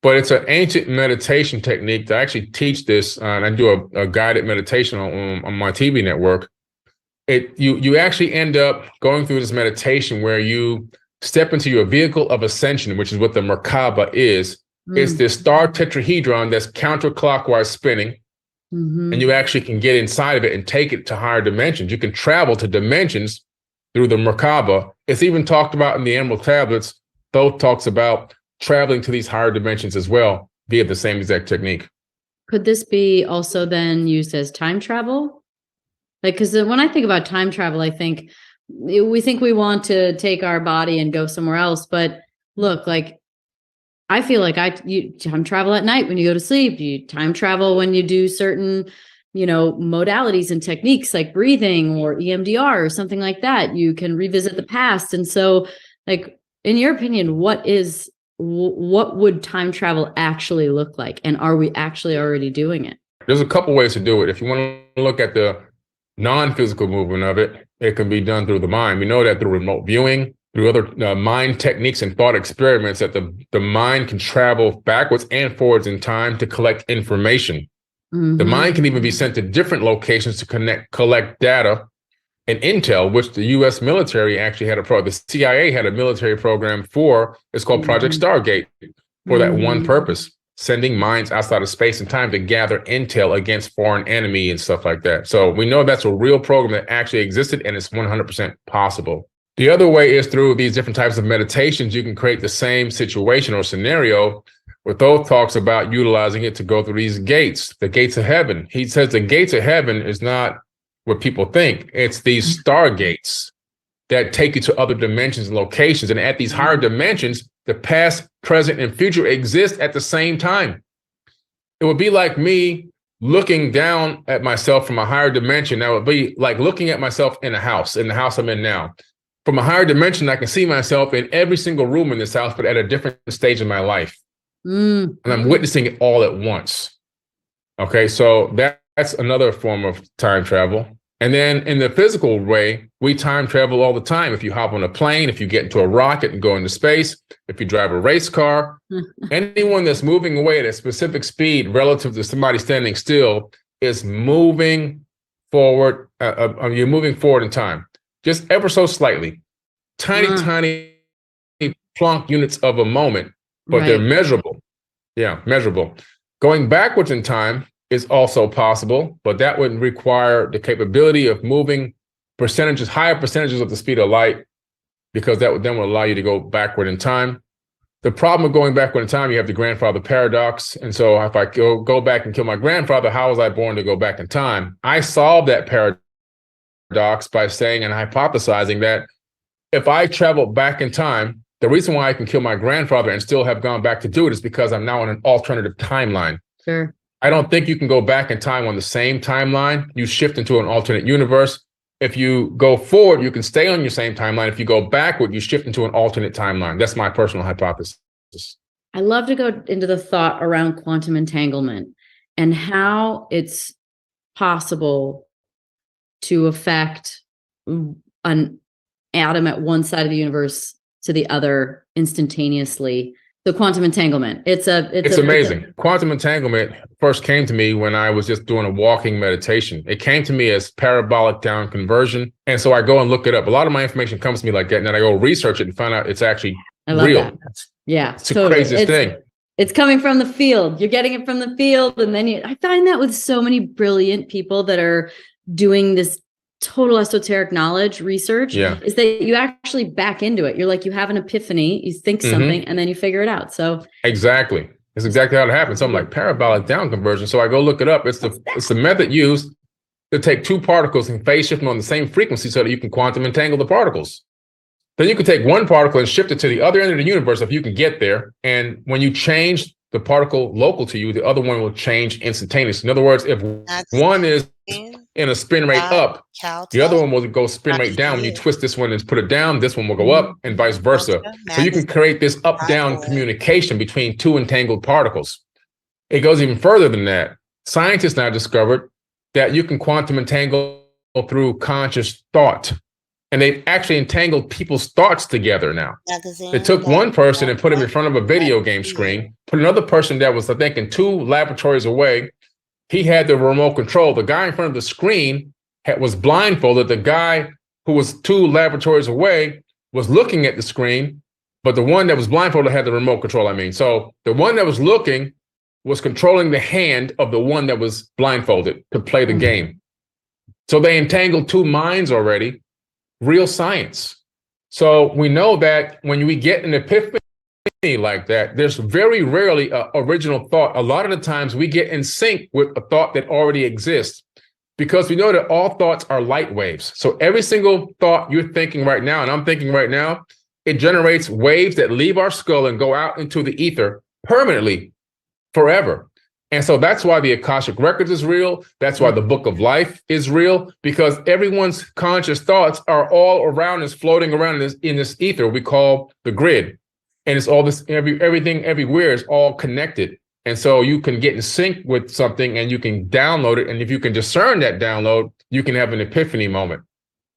but it's an ancient meditation technique that I actually teach this, and I do a guided meditation on my TV network. You actually end up going through this meditation where you step into your vehicle of ascension, which is what the Merkaba is. It's this star tetrahedron that's counterclockwise spinning. And you actually can get inside of it and take it to higher dimensions. You can travel to dimensions through the Merkaba. It's even talked about in the Emerald Tablets. Thoth talks about traveling to these higher dimensions as well via the same exact technique. Could this be also then used as time travel? Like, because when I think about time travel, I think we want to take our body and go somewhere else. But look, like, I feel like you time travel at night when you go to sleep. You time travel when you do certain modalities and techniques like breathing or EMDR or something like that. You can revisit the past. And so, like, in your opinion, what would time travel actually look like? And are we actually already doing it? There's a couple ways to do it. If you want to look at the non-physical movement of it, it can be done through the mind. We know that through remote viewing, through other mind techniques and thought experiments, that the mind can travel backwards and forwards in time to collect information. Mm-hmm. The mind can even be sent to different locations to collect data and intel, which the U.S. military actually had the CIA had a military program for. It's called Project Stargate for that one purpose, sending minds outside of space and time to gather intel against foreign enemy and stuff like that. So we know that's a real program that actually existed, and it's 100% possible. The other way is through these different types of meditations. You can create the same situation or scenario. With those talks about utilizing it to go through these gates, the gates of heaven. He says the gates of heaven is not what people think. It's these stargates that take you to other dimensions and locations. And at these higher dimensions, the past, present, and future exist at the same time. It would be like me looking down at myself from a higher dimension. That would be like looking at myself in the house I'm in now. From a higher dimension, I can see myself in every single room in this house, but at a different stage in my life. And I'm witnessing it all at once. Okay, so that's another form of time travel. And then in the physical way, we time travel all the time. If you hop on a plane, if you get into a rocket and go into space, if you drive a race car, anyone that's moving away at a specific speed relative to somebody standing still is moving forward. You're moving forward in time, just ever so slightly, tiny plonk units of a moment. But they're measurable. Yeah, measurable. Going backwards in time is also possible, but that would require the capability of moving higher percentages of the speed of light, because that would allow you to go backward in time. The problem with going backward in time, you have the grandfather paradox. And so if I go back and kill my grandfather, how was I born to go back in time? I solved that paradox by saying and hypothesizing that if I travel back in time, the reason why I can kill my grandfather and still have gone back to do it is because I'm now on an alternative timeline. Sure. I don't think you can go back in time on the same timeline. You shift into an alternate universe. If you go forward, you can stay on your same timeline. If you go backward, you shift into an alternate timeline. That's my personal hypothesis. I love to go into the thought around quantum entanglement and how it's possible to affect an atom at one side of the universe to the other instantaneously. The quantum entanglement. It's amazing. Quantum entanglement first came to me when I was just doing a walking meditation. It came to me as parabolic down conversion. And so I go and look it up. A lot of my information comes to me like that. And then I go research it and find out it's actually real. That. Yeah. It's the craziest thing. It's coming from the field. You're getting it from the field. And then I find that with so many brilliant people that are doing this total esoteric knowledge research, is that you actually back into it. You're like, you have an epiphany, you think something, and then you figure it out. So exactly. It's exactly how it happens. So I'm like, parabolic down conversion. So I go look it up. It's the method used to take two particles and phase shift them on the same frequency so that you can quantum entangle the particles. Then you can take one particle and shift it to the other end of the universe if you can get there. And when you change the particle local to you, the other one will change instantaneously. In other words, if one is in a spin rate up, the other one will go spin rate down. When you twist this one and put it down, this one will go up and vice versa. So you can create this up-down communication between two entangled particles. It goes even further than that. Scientists now discovered that you can quantum entangle through conscious thought. And they've actually entangled people's thoughts together now. They took one person and put him in front of a video game screen, put another person that was, I think, in 2 laboratories away. He had the remote control. The guy in front of the screen was blindfolded. The guy who was 2 laboratories away was looking at the screen, but the one that was blindfolded had the remote control, So the one that was looking was controlling the hand of the one that was blindfolded to play the game. So they entangled 2 minds already. Real science. So we know that when we get an epiphany like that, there's very rarely an original thought. A lot of the times we get in sync with a thought that already exists, because we know that all thoughts are light waves. So every single thought you're thinking right now, and I'm thinking right now, it generates waves that leave our skull and go out into the ether permanently, forever. And so that's why the Akashic Records is real. That's why the Book of Life is real, because everyone's conscious thoughts are all around us, floating around in this ether we call the grid. And it's all this, everything everywhere is all connected. And so you can get in sync with something and you can download it. And if you can discern that download, you can have an epiphany moment.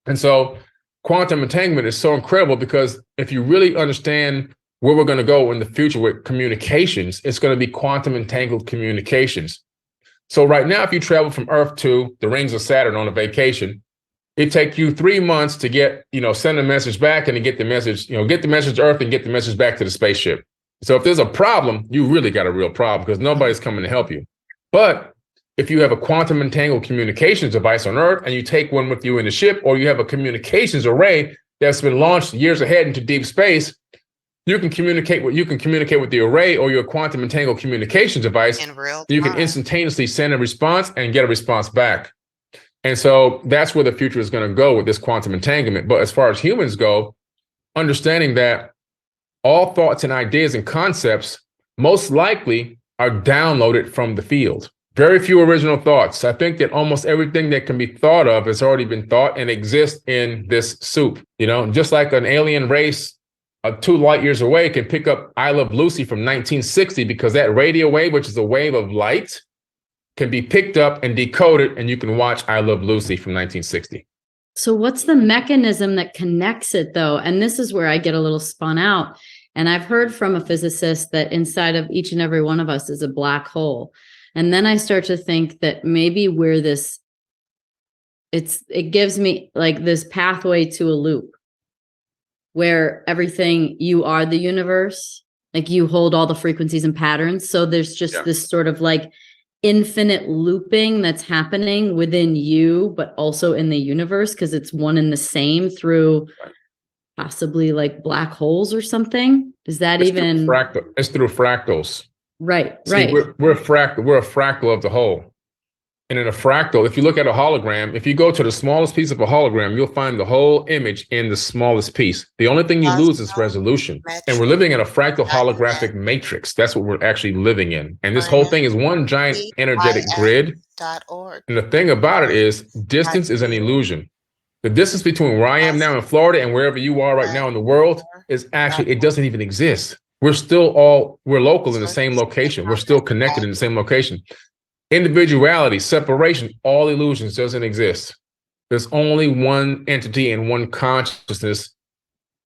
And so quantum entanglement is so incredible, because if you really understand where we're going to go in the future with communications, it's going to be quantum entangled communications. So right now, if you travel from Earth to the rings of Saturn on a vacation, it takes you 3 months to get, send a message back and to get the message, get the message to Earth and get the message back to the spaceship. So if there's a problem, you really got a real problem, because nobody's coming to help you. But if you have a quantum entangled communications device on Earth and you take one with you in the ship, or you have a communications array that's been launched years ahead into deep space, you can communicate with the array or your quantum entangled communications device. In real time. You can instantaneously send a response and get a response back. And so that's where the future is going to go with this quantum entanglement. But as far as humans go, understanding that all thoughts and ideas and concepts most likely are downloaded from the field. Very few original thoughts. I think that almost everything that can be thought of has already been thought and exists in this soup. Just like an alien race 2 light years away can pick up I Love Lucy from 1960, because that radio wave, which is a wave of light, can be picked up and decoded, and you can watch I Love Lucy from 1960. So what's the mechanism that connects it, though? And this is where I get a little spun out. And I've heard from a physicist that inside of each and every one of us is a black hole. And then I start to think that maybe we're this, it gives me like this pathway to a loop, where everything, you are the universe, like you hold all the frequencies and patterns. So there's just this sort of like infinite looping that's happening within you, but also in the universe, because it's one and the same through possibly like black holes or something. Is that it's through fractals. Right. We're a fractal of the whole. And in a fractal, if you look at a hologram, if you go to the smallest piece of a hologram, you'll find the whole image in the smallest piece. The only thing you lose is resolution. And we're living in a fractal holographic matrix. That's what we're actually living in. And this whole thing is one giant energetic grid. And the thing about it is distance is an illusion. The distance between where I am now in Florida and wherever you are right now in the world is actually, it doesn't even exist. We're local in the same location. We're still connected in the same location. Individuality, separation, all illusions doesn't exist. There's only one entity and one consciousness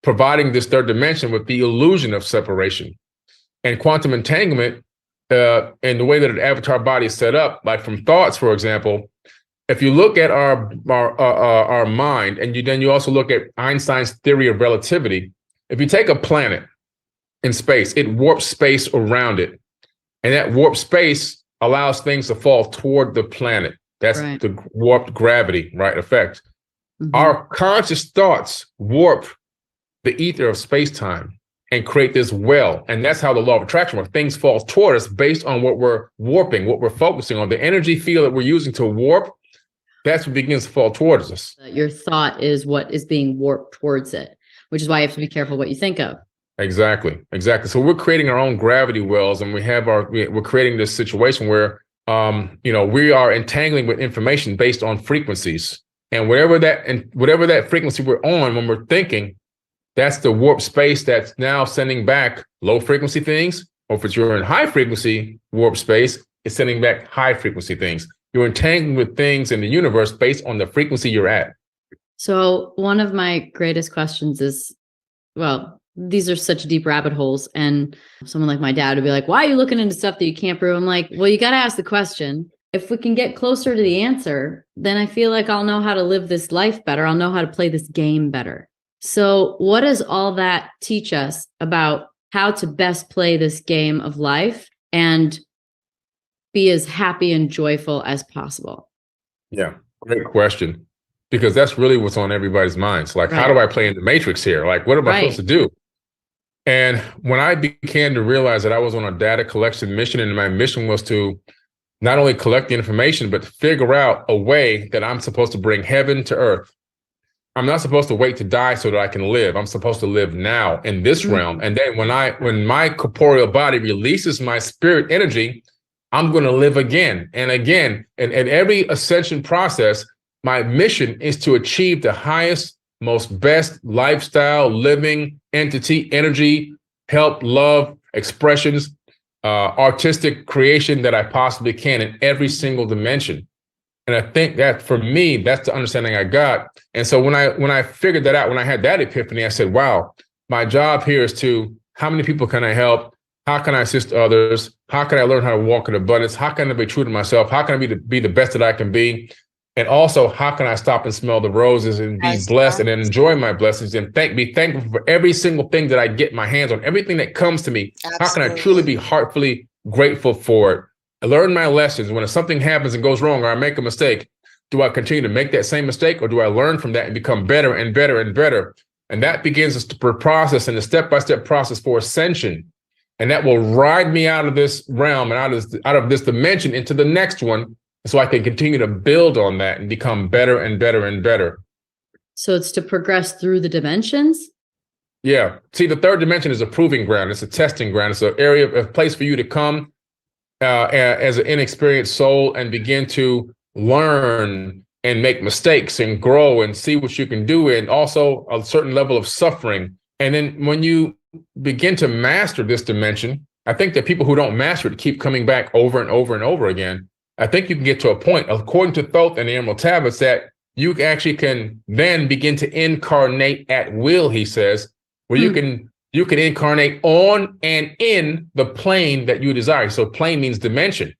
providing this third dimension with the illusion of separation. And quantum entanglement, and the way that an avatar body is set up, like from thoughts, for example, if you look at our mind, and then you also look at Einstein's theory of relativity, if you take a planet in space, it warps space around it. And that warped space allows things to fall toward the planet. That's the warped gravity, effect. Mm-hmm. Our conscious thoughts warp the ether of space-time and create this well. And that's how the law of attraction works. Things fall toward us based on what we're warping, what we're focusing on. The energy field that we're using to warp, that's what begins to fall towards us. Your thought is what is being warped towards it, which is why you have to be careful what you think of. Exactly. So we're creating our own gravity wells, and we're creating this situation where, we are entangling with information based on frequencies, and whatever that frequency we're on when we're thinking, that's the warp space that's now sending back low frequency things. Or if you're in high frequency warp space, it's sending back high frequency things. You're entangling with things in the universe based on the frequency you're at. So one of my greatest questions is, these are such deep rabbit holes. And someone like my dad would be like, why are you looking into stuff that you can't prove? I'm like, well, you got to ask the question. If we can get closer to the answer, then I feel like I'll know how to live this life better. I'll know how to play this game better. So what does all that teach us about how to best play this game of life and be as happy and joyful as possible? Yeah, great question. Because that's really what's on everybody's minds. Like, how do I play in the matrix here? Like, what am I supposed to do? And when I began to realize that I was on a data collection mission, and my mission was to not only collect the information, but figure out a way that I'm supposed to bring heaven to earth. I'm not supposed to wait to die so that I can live. I'm supposed to live now in this realm. And then when my corporeal body releases my spirit energy, I'm going to live again and again. And every ascension process, my mission is to achieve the highest, most best lifestyle, living entity, energy, help, love, expressions, artistic creation that I possibly can in every single dimension. And I think that for me, that's the understanding I got. And so when I figured that out, when I had that epiphany, I said, wow, my job here is to, how many people can I help? How can I assist others? How can I learn how to walk in abundance? How can I be true to myself? How can I be the best that I can be? And also, how can I stop and smell the roses and be blessed and enjoy my blessings and be thankful for every single thing that I get my hands on, everything that comes to me? Absolutely. How can I truly be heartfully grateful for it? I learn my lessons. When something happens and goes wrong or I make a mistake, do I continue to make that same mistake, or do I learn from that and become better and better and better? And that begins the process and the step-by-step process for ascension. And that will ride me out of this realm and out of this dimension into the next one, so I can continue to build on that and become better and better and better. So it's to progress through the dimensions? Yeah. See, the third dimension is a proving ground. It's a testing ground. It's an area, a place for you to come as an inexperienced soul and begin to learn and make mistakes and grow and see what you can do, and also a certain level of suffering. And then when you begin to master this dimension, I think that people who don't master it keep coming back over and over and over again. I think you can get to a point, according to Thoth and the Emerald Tablets, that you actually can then begin to incarnate at will, he says, where you can incarnate on and in the plane that you desire. So plane means dimension.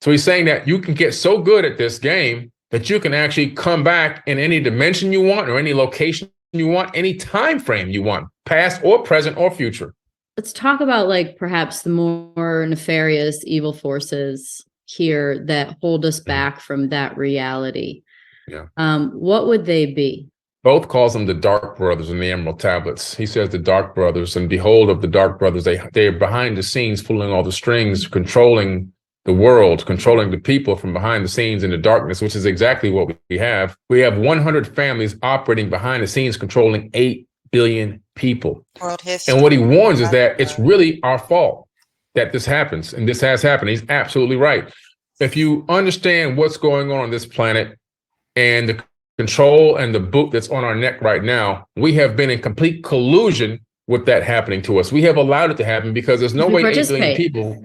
So he's saying that you can get so good at this game that you can actually come back in any dimension you want, or any location you want, any time frame you want, past or present or future. Let's talk about perhaps the more nefarious evil forces here that hold us back from that reality. Yeah. What would they be? Both calls them the Dark Brothers in the Emerald Tablets. He says the Dark Brothers, and behold, of the Dark Brothers, they're behind the scenes, pulling all the strings, controlling the world, controlling the people from behind the scenes in the darkness, which is exactly what we have. We have 100 families operating behind the scenes, controlling 8 billion people. World history. And what he warns is that it's really our fault that this happens, and this has happened. He's absolutely right. If you understand what's going on this planet and the control and the boot that's on our neck right now, we have been in complete collusion with that happening to us. We have allowed it to happen because there's no way 8 billion people.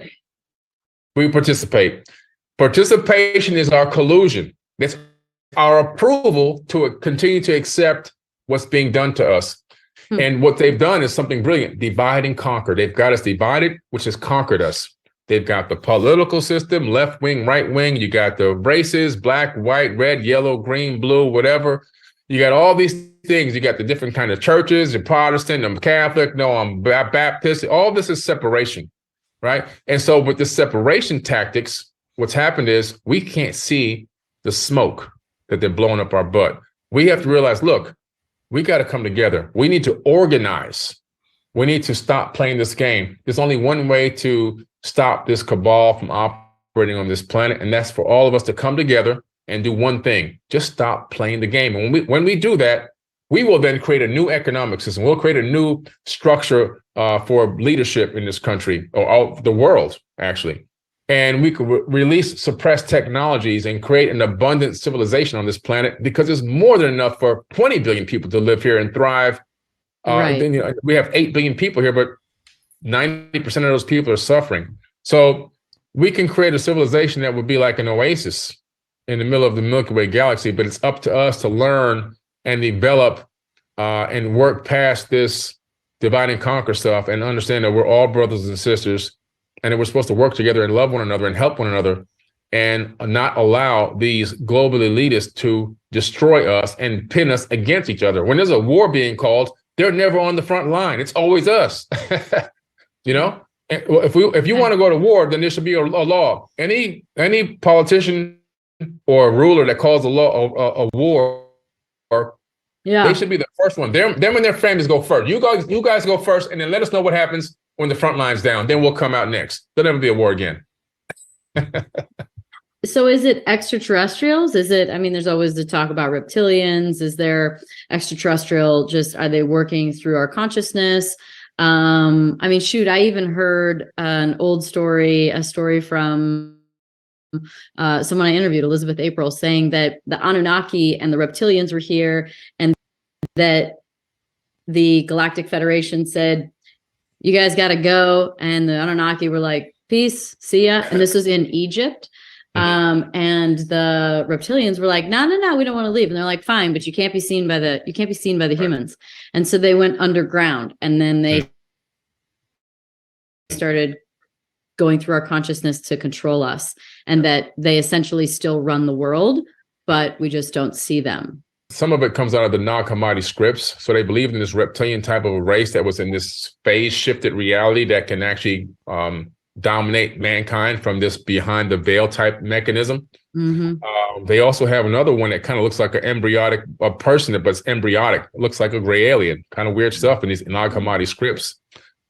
We participate. Participation is our collusion. It's our approval to continue to accept what's being done to us. And what they've done is something brilliant: divide and conquer. They've got us divided, which has conquered us. They've got the political system, left wing, right wing. You got the races, black, white, red, yellow, green, blue, whatever. You got all these things. You got the different kind of churches. You're Protestant, I'm Catholic, no, I'm Baptist. All this is separation, right? And so with the separation tactics, what's happened is we can't see the smoke that they're blowing up our butt. We have to realize, look, we got to come together. We need to organize. We need to stop playing this game. There's only one way to stop this cabal from operating on this planet, and that's for all of us to come together and do one thing: just stop playing the game. And when we do that, we will then create a new economic system. We'll create a new structure for leadership in this country, or the world, actually. And we could release suppressed technologies and create an abundant civilization on this planet, because there's more than enough for 20 billion people to live here and thrive. Right. Then, we have 8 billion people here, but 90% of those people are suffering. So we can create a civilization that would be like an oasis in the middle of the Milky Way galaxy, but it's up to us to learn and develop and work past this divide and conquer stuff, and understand that we're all brothers and sisters, and that we're supposed to work together and love one another and help one another, and not allow these global elitists to destroy us and pin us against each other. When there's a war being called, they're never on the front line. It's always us. You know, if you want to go to war, then there should be a law. Any politician or ruler that calls a law a war, they should be the first one. Them and their families go first. You guys go first, and then let us know what happens when the front line's down. Then we'll come out next. There'll never be a war again. So is it extraterrestrials? There's always the talk about reptilians. Is there extraterrestrial? Are they working through our consciousness? I mean, shoot, I even heard a story from someone I interviewed, Elizabeth April, saying that the Anunnaki and the reptilians were here, and that the Galactic Federation said, you guys got to go. And the Anunnaki were like, peace, see ya. And this was in Egypt. And the reptilians were like, no, we don't want to leave. And they're like, fine, but you can't be seen by the humans. And so they went underground, and then they started going through our consciousness to control us, and that they essentially still run the world, but we just don't see them. Some of it comes out of the Nag Hammadi scripts. So they believed in this reptilian type of a race that was in this phase shifted reality that can actually dominate mankind from this behind the veil type mechanism. They also have another one that kind of looks like an embryonic person, but it's embryonic. It looks like a gray alien, kind of weird stuff in these Nag Hammadi scripts.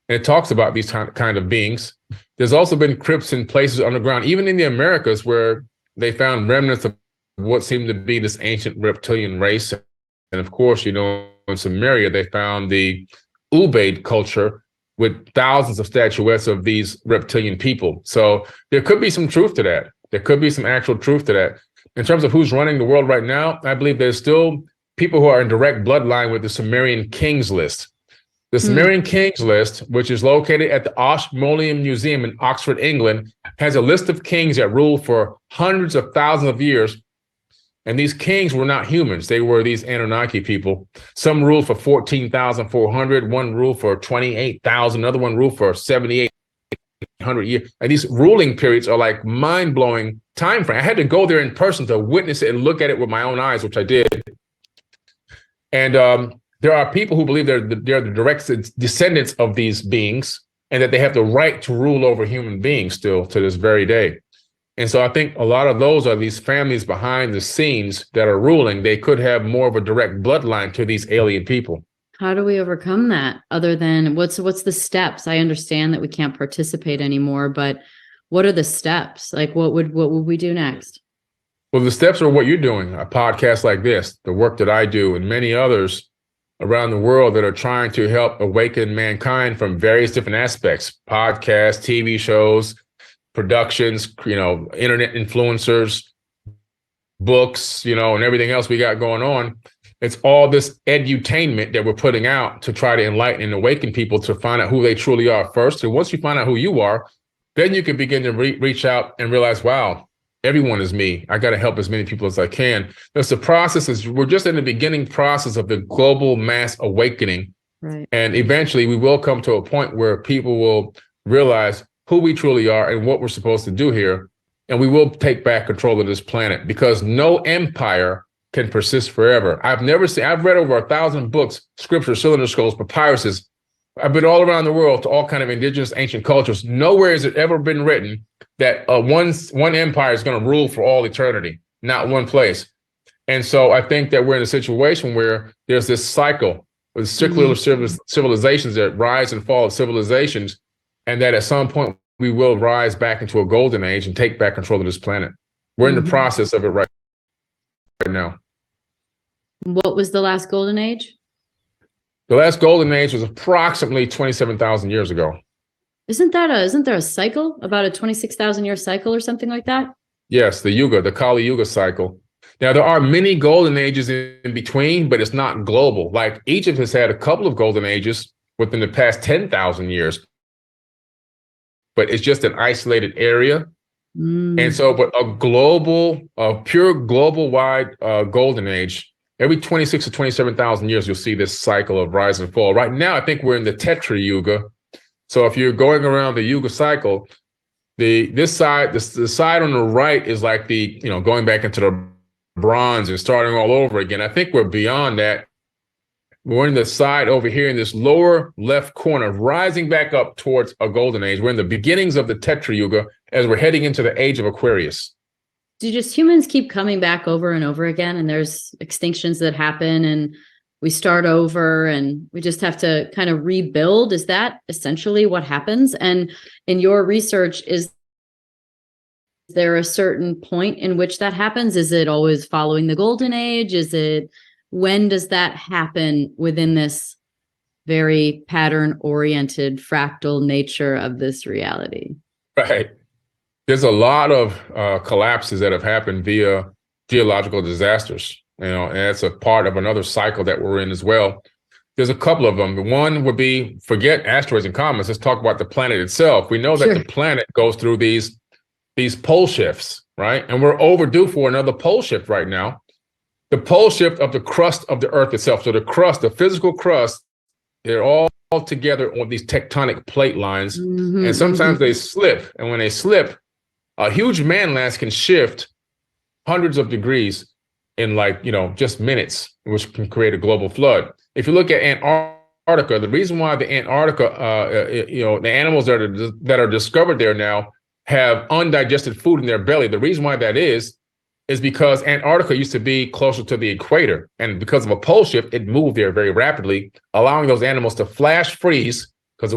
And it talks about these kind of beings. There's also been crypts in places underground, even in the Americas, where they found remnants of what seemed to be this ancient reptilian race. And of course, in Sumeria, they found the Ubaid culture with thousands of statuettes of these reptilian people. So there could be some truth to that. There could be some actual truth to that. In terms of who's running the world right now, I believe there's still people who are in direct bloodline with the Sumerian kings list. The Sumerian kings list, which is located at the Ashmolean Museum in Oxford, England, has a list of kings that ruled for hundreds of thousands of years. And these kings were not humans. They were these Anunnaki people. Some ruled for 14,400, one ruled for 28,000, another one ruled for 7,800 years. And these ruling periods are like mind-blowing time frame. I had to go there in person to witness it and look at it with my own eyes, which I did. And there are people who believe they're the direct descendants of these beings, and that they have the right to rule over human beings still to this very day. And so I think a lot of those are these families behind the scenes that are ruling. They could have more of a direct bloodline to these alien people. How do we overcome that, other than what's the steps? I understand that we can't participate anymore, but what are the steps? Like, what would we do next? Well, the steps are what you're doing, a podcast like this, the work that I do, and many others around the world that are trying to help awaken mankind from various different aspects, podcasts, TV shows, productions, internet influencers, books, and everything else we got going on. It's all this edutainment that we're putting out to try to enlighten and awaken people to find out who they truly are first. And once you find out who you are, then you can begin to reach out and realize, wow, everyone is me. I got to help as many people as I can. There's the process we're just in the beginning process of the global mass awakening. Right. And eventually we will come to a point where people will realize who we truly are and what we're supposed to do here. And we will take back control of this planet, because no empire can persist forever. I've read over 1,000 books, scriptures, cylinder skulls, papyruses. I've been all around the world to all kind of indigenous ancient cultures. Nowhere has it ever been written that one empire is going to rule for all eternity, not one place. And so I think that we're in a situation where there's this cycle with circular civilizations that rise and fall of civilizations, and that at some point we will rise back into a golden age and take back control of this planet. We're in the process of it right now. What was the last golden age? The last golden age was approximately 27,000 years ago. Isn't there a cycle, about a 26,000 year cycle or something like that? Yes, the Kali Yuga cycle. Now, there are many golden ages in between, but it's not global. Like Egypt has had a couple of golden ages within the past 10,000 years, but it's just an isolated area. And so, but a pure global wide golden age, every 26 to 27,000 years, you'll see this cycle of rise and fall. Right now, I think we're in the Tetra Yuga. So if you're going around the Yuga cycle, the side on the right is like going back into the bronze and starting all over again. I think we're beyond that. We're in the side over here in this lower left corner, rising back up towards a golden age. We're in the beginnings of the Tetra Yuga as we're heading into the age of Aquarius. Do just humans keep coming back over and over again, and there's extinctions that happen and we start over and we just have to kind of rebuild? Is that essentially what happens? And in your research, is there a certain point in which that happens? Is it always following the golden age? When does that happen within this very pattern-oriented, fractal nature of this reality. Right. There's a lot of collapses that have happened via geological disasters, and that's a part of another cycle that we're in as well. There's a couple of them. One would be, forget asteroids and comets. Let's talk about the planet itself. We know that the planet goes through these pole shifts, right? And we're overdue for another pole shift right now. The pole shift of the crust of the Earth itself. So the crust, the physical crust, they're all together on these tectonic plate lines. And sometimes they slip. And when they slip, a huge landmass can shift hundreds of degrees in just minutes, which can create a global flood. If you look at Antarctica, the reason why the Antarctica, the animals that are discovered there now have undigested food in their belly. The reason why that is because Antarctica used to be closer to the equator. And because of a pole shift, it moved there very rapidly, allowing those animals to flash freeze because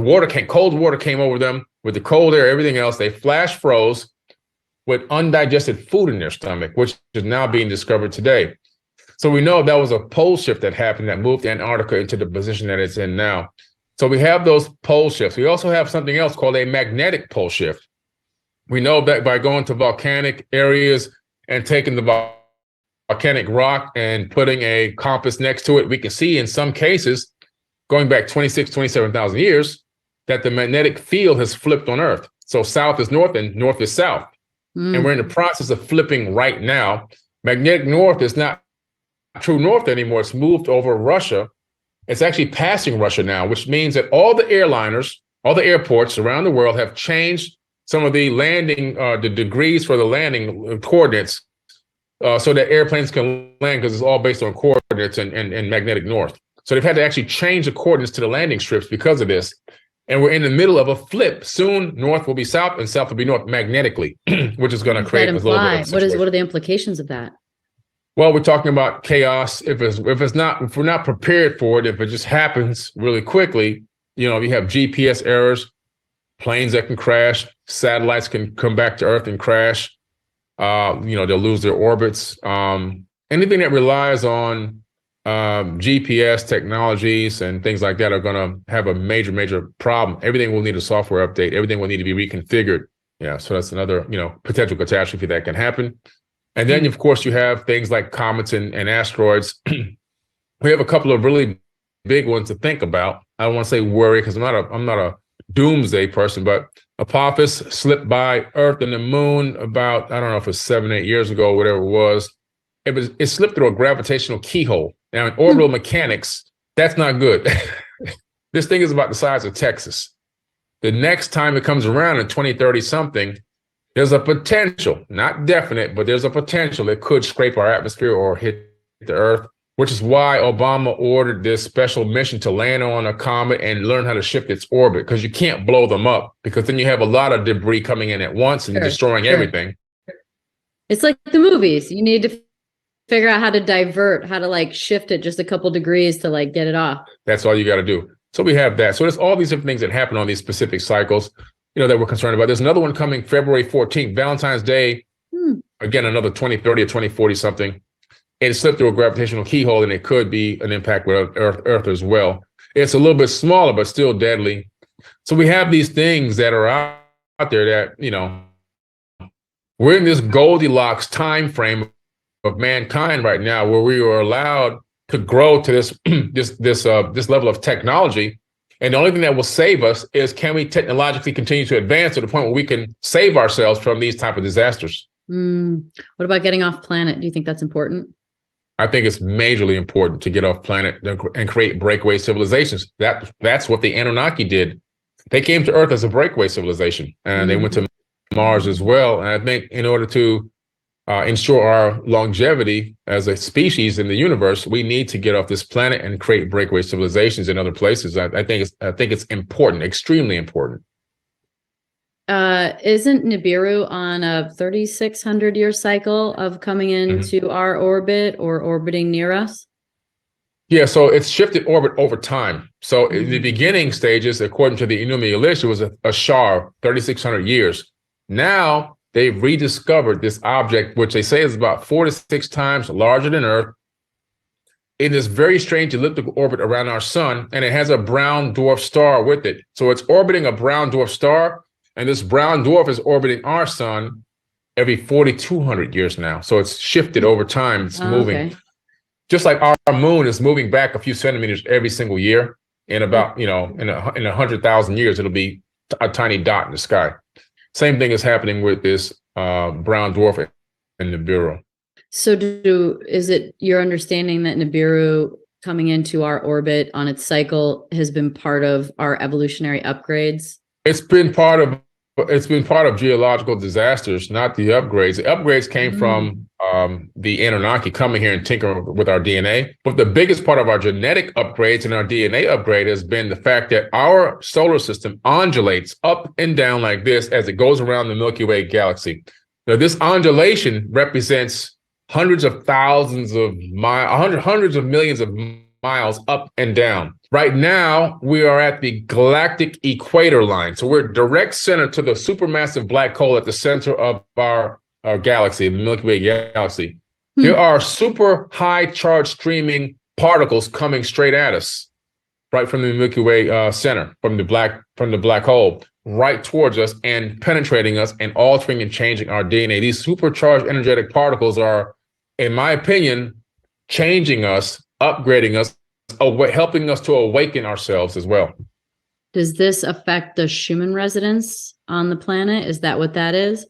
cold water came over them with the cold air, everything else. They flash froze with undigested food in their stomach, which is now being discovered today. So we know that was a pole shift that happened that moved Antarctica into the position that it's in now. So we have those pole shifts. We also have something else called a magnetic pole shift. We know that by going to volcanic areas and taking the volcanic rock and putting a compass next to it, we can see in some cases, going back 27,000 years, that the magnetic field has flipped on Earth. So south is north and north is south. And we're in the process of flipping right now. Magnetic north is not true north anymore. It's moved over Russia. It's actually passing Russia now, which means that all the airliners, all the airports around the world have changed some of the landing, the degrees for the landing coordinates, so that airplanes can land, because it's all based on coordinates and magnetic north. So they've had to actually change the coordinates to the landing strips because of this. And we're in the middle of a flip. Soon, north will be south and south will be north magnetically, which is going to create a little bit of what are the implications of that? Well, we're talking about chaos. If we're not prepared for it, if it just happens really quickly, you have GPS errors, planes that can crash, satellites can come back to Earth and crash. They'll lose their orbits. Anything that relies on GPS technologies and things like that are going to have a major problem. Everything will need a software update. Everything will need to be reconfigured. Yeah, so that's another potential catastrophe that can happen. And then, of course, you have things like comets and asteroids. We have a couple of really big ones to think about. I don't want to say worry, because I'm not a doomsday person, but Apophis slipped by Earth and the moon about, I don't know if it's 7-8 years ago, whatever it was. It slipped through a gravitational keyhole. Now, in orbital mechanics, that's not good. This thing is about the size of Texas. The next time it comes around in 2030 something, there's a potential, not definite, but there's a potential it could scrape our atmosphere or hit the Earth, which is why Obama ordered this special mission to land on a comet and learn how to shift its orbit, because you can't blow them up, because then you have a lot of debris coming in at once and destroying everything. It's like the movies. You need to figure out how to divert, how to shift it just a couple degrees to get it off. That's all you got to do. So we have that. So there's all these different things that happen on these specific cycles, that we're concerned about. There's another one coming February 14th, Valentine's Day. Again, another 2030 or 2040 something. It slipped through a gravitational keyhole, and it could be an impact with Earth as well. It's a little bit smaller, but still deadly. So we have these things that are out there that, we're in this Goldilocks time frame of mankind right now, where we are allowed to grow to this this level of technology. And the only thing that will save us is, can we technologically continue to advance to the point where we can save ourselves from these type of disasters? What about getting off planet? Do you think that's important? I think it's majorly important to get off planet and create breakaway civilizations. That's what the Anunnaki did. They came to Earth as a breakaway civilization, and they went to Mars as well. And I think in order to ensure our longevity as a species in the universe, we need to get off this planet and create breakaway civilizations in other places. I think it's important, extremely important. Isn't Nibiru on a 3,600-year cycle of coming into our orbit or orbiting near us? Yeah, so it's shifted orbit over time. So in the beginning stages, according to the Enuma Elish, it was a Shar, 3,600 years. Now they've rediscovered this object, which they say is about 4 to 6 times larger than Earth. in this very strange elliptical orbit around our sun, and it has a brown dwarf star with it. So it's orbiting a brown dwarf star, and this brown dwarf is orbiting our sun every 4,200 years now. So it's shifted over time. It's moving. Okay. Just like our moon is moving back a few centimeters every single year. In about, in 100,000 years, it'll be a tiny dot in the sky. Same thing is happening with this brown dwarf in Nibiru. So is it your understanding that Nibiru coming into our orbit on its cycle has been part of our evolutionary upgrades? It's been part of geological disasters, not the upgrades. The upgrades came from the Anunnaki coming here and tinkering with our DNA. But the biggest part of our genetic upgrades and our DNA upgrade has been the fact that our solar system undulates up and down like this as it goes around the Milky Way galaxy. Now, this undulation represents hundreds of thousands of miles, hundreds of millions of miles up and down. Right now, we are at the galactic equator line. So we're direct center to the supermassive black hole at the center of our galaxy, the Milky Way galaxy. There are super high charge streaming particles coming straight at us, right from the Milky Way center, from the black hole, right towards us and penetrating us and altering and changing our DNA. These supercharged energetic particles are, in my opinion, changing us, upgrading us, helping us to awaken ourselves as well. Does this affect the Schumann resonance on the planet? Is that what that is?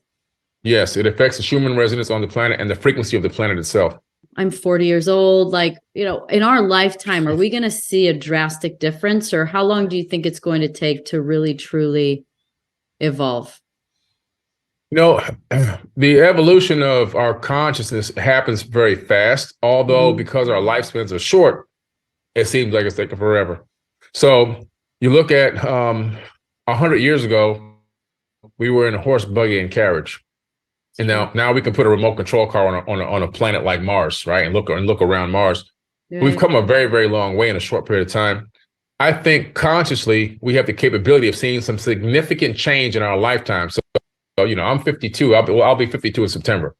Yes, it affects the Schumann resonance on the planet and the frequency of the planet itself. I'm 40 years old. In our lifetime, are we going to see a drastic difference, or how long do you think it's going to take to really, truly evolve? The evolution of our consciousness happens very fast, although because our lifespans are short, it seems like it's taking forever. So you look at 100 years ago, we were in a horse, buggy, and carriage. And now we can put a remote control car on a planet like Mars, right? And look around Mars. Yeah. We've come a very, very long way in a short period of time. I think consciously we have the capability of seeing some significant change in our lifetime. So I'm 52. I'll be 52 in September.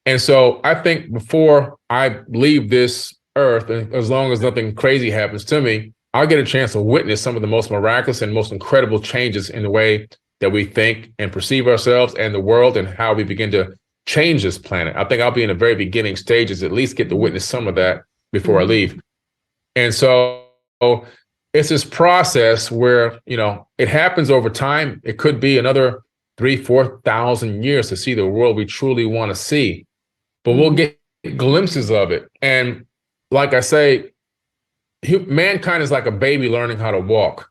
And so I think before I leave this earth, and as long as nothing crazy happens to me, I'll get a chance to witness some of the most miraculous and most incredible changes in the way that we think and perceive ourselves and the world, and how we begin to change this planet. I think I'll be in the very beginning stages, at least get to witness some of that before I leave. And so it's this process where, it happens over time. It could be another 3,000-4,000 years to see the world we truly want to see, but we'll get glimpses of it. And like I say, mankind is like a baby learning how to walk.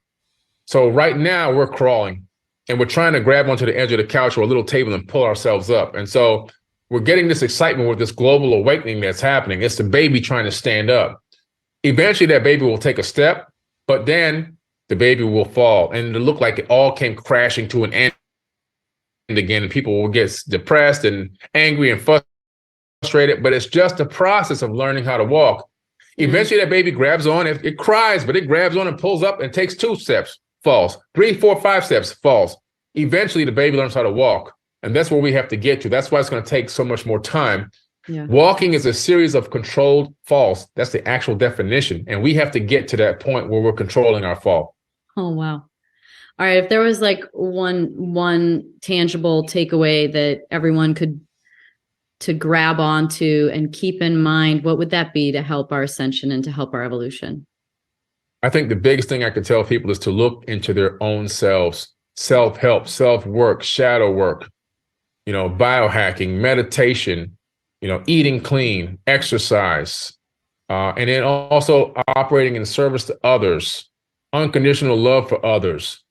So right now we're crawling and we're trying to grab onto the edge of the couch or a little table and pull ourselves up. And so we're getting this excitement with this global awakening that's happening. It's the baby trying to stand up. Eventually that baby will take a step, but then the baby will fall and it'll look like it all came crashing to an end again, and people will get depressed and angry and frustrated, but it's just a process of learning how to walk. Eventually that baby grabs on, it cries, but it grabs on and pulls up and takes 2 steps, falls, 3, 4, 5 steps, falls. Eventually the baby learns how to walk. And that's where we have to get to. That's why it's going to take so much more time. Yeah. Walking is a series of controlled falls. That's the actual definition. And we have to get to that point where we're controlling our fall. Oh, wow. All right. If there was like one tangible takeaway that everyone could to grab onto and keep in mind, what would that be to help our ascension and to help our evolution? I think the biggest thing I could tell people is to look into their own selves, self-help, self-work, shadow work, biohacking, meditation, eating clean, exercise, and then also operating in service to others, unconditional love for others.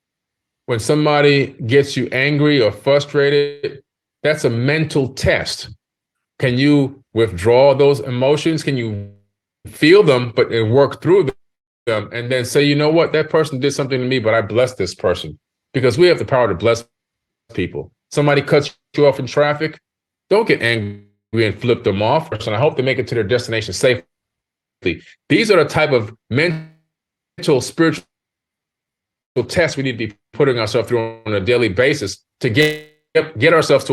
When somebody gets you angry or frustrated, that's a mental test. Can you withdraw those emotions? Can you feel them, but work through them and then say, you know what, that person did something to me, but I bless this person, because we have the power to bless people. Somebody cuts you off in traffic, don't get angry and flip them off. And I hope they make it to their destination safely. These are the type of mental, spiritual tests we need to be putting ourselves through on a daily basis to get ourselves to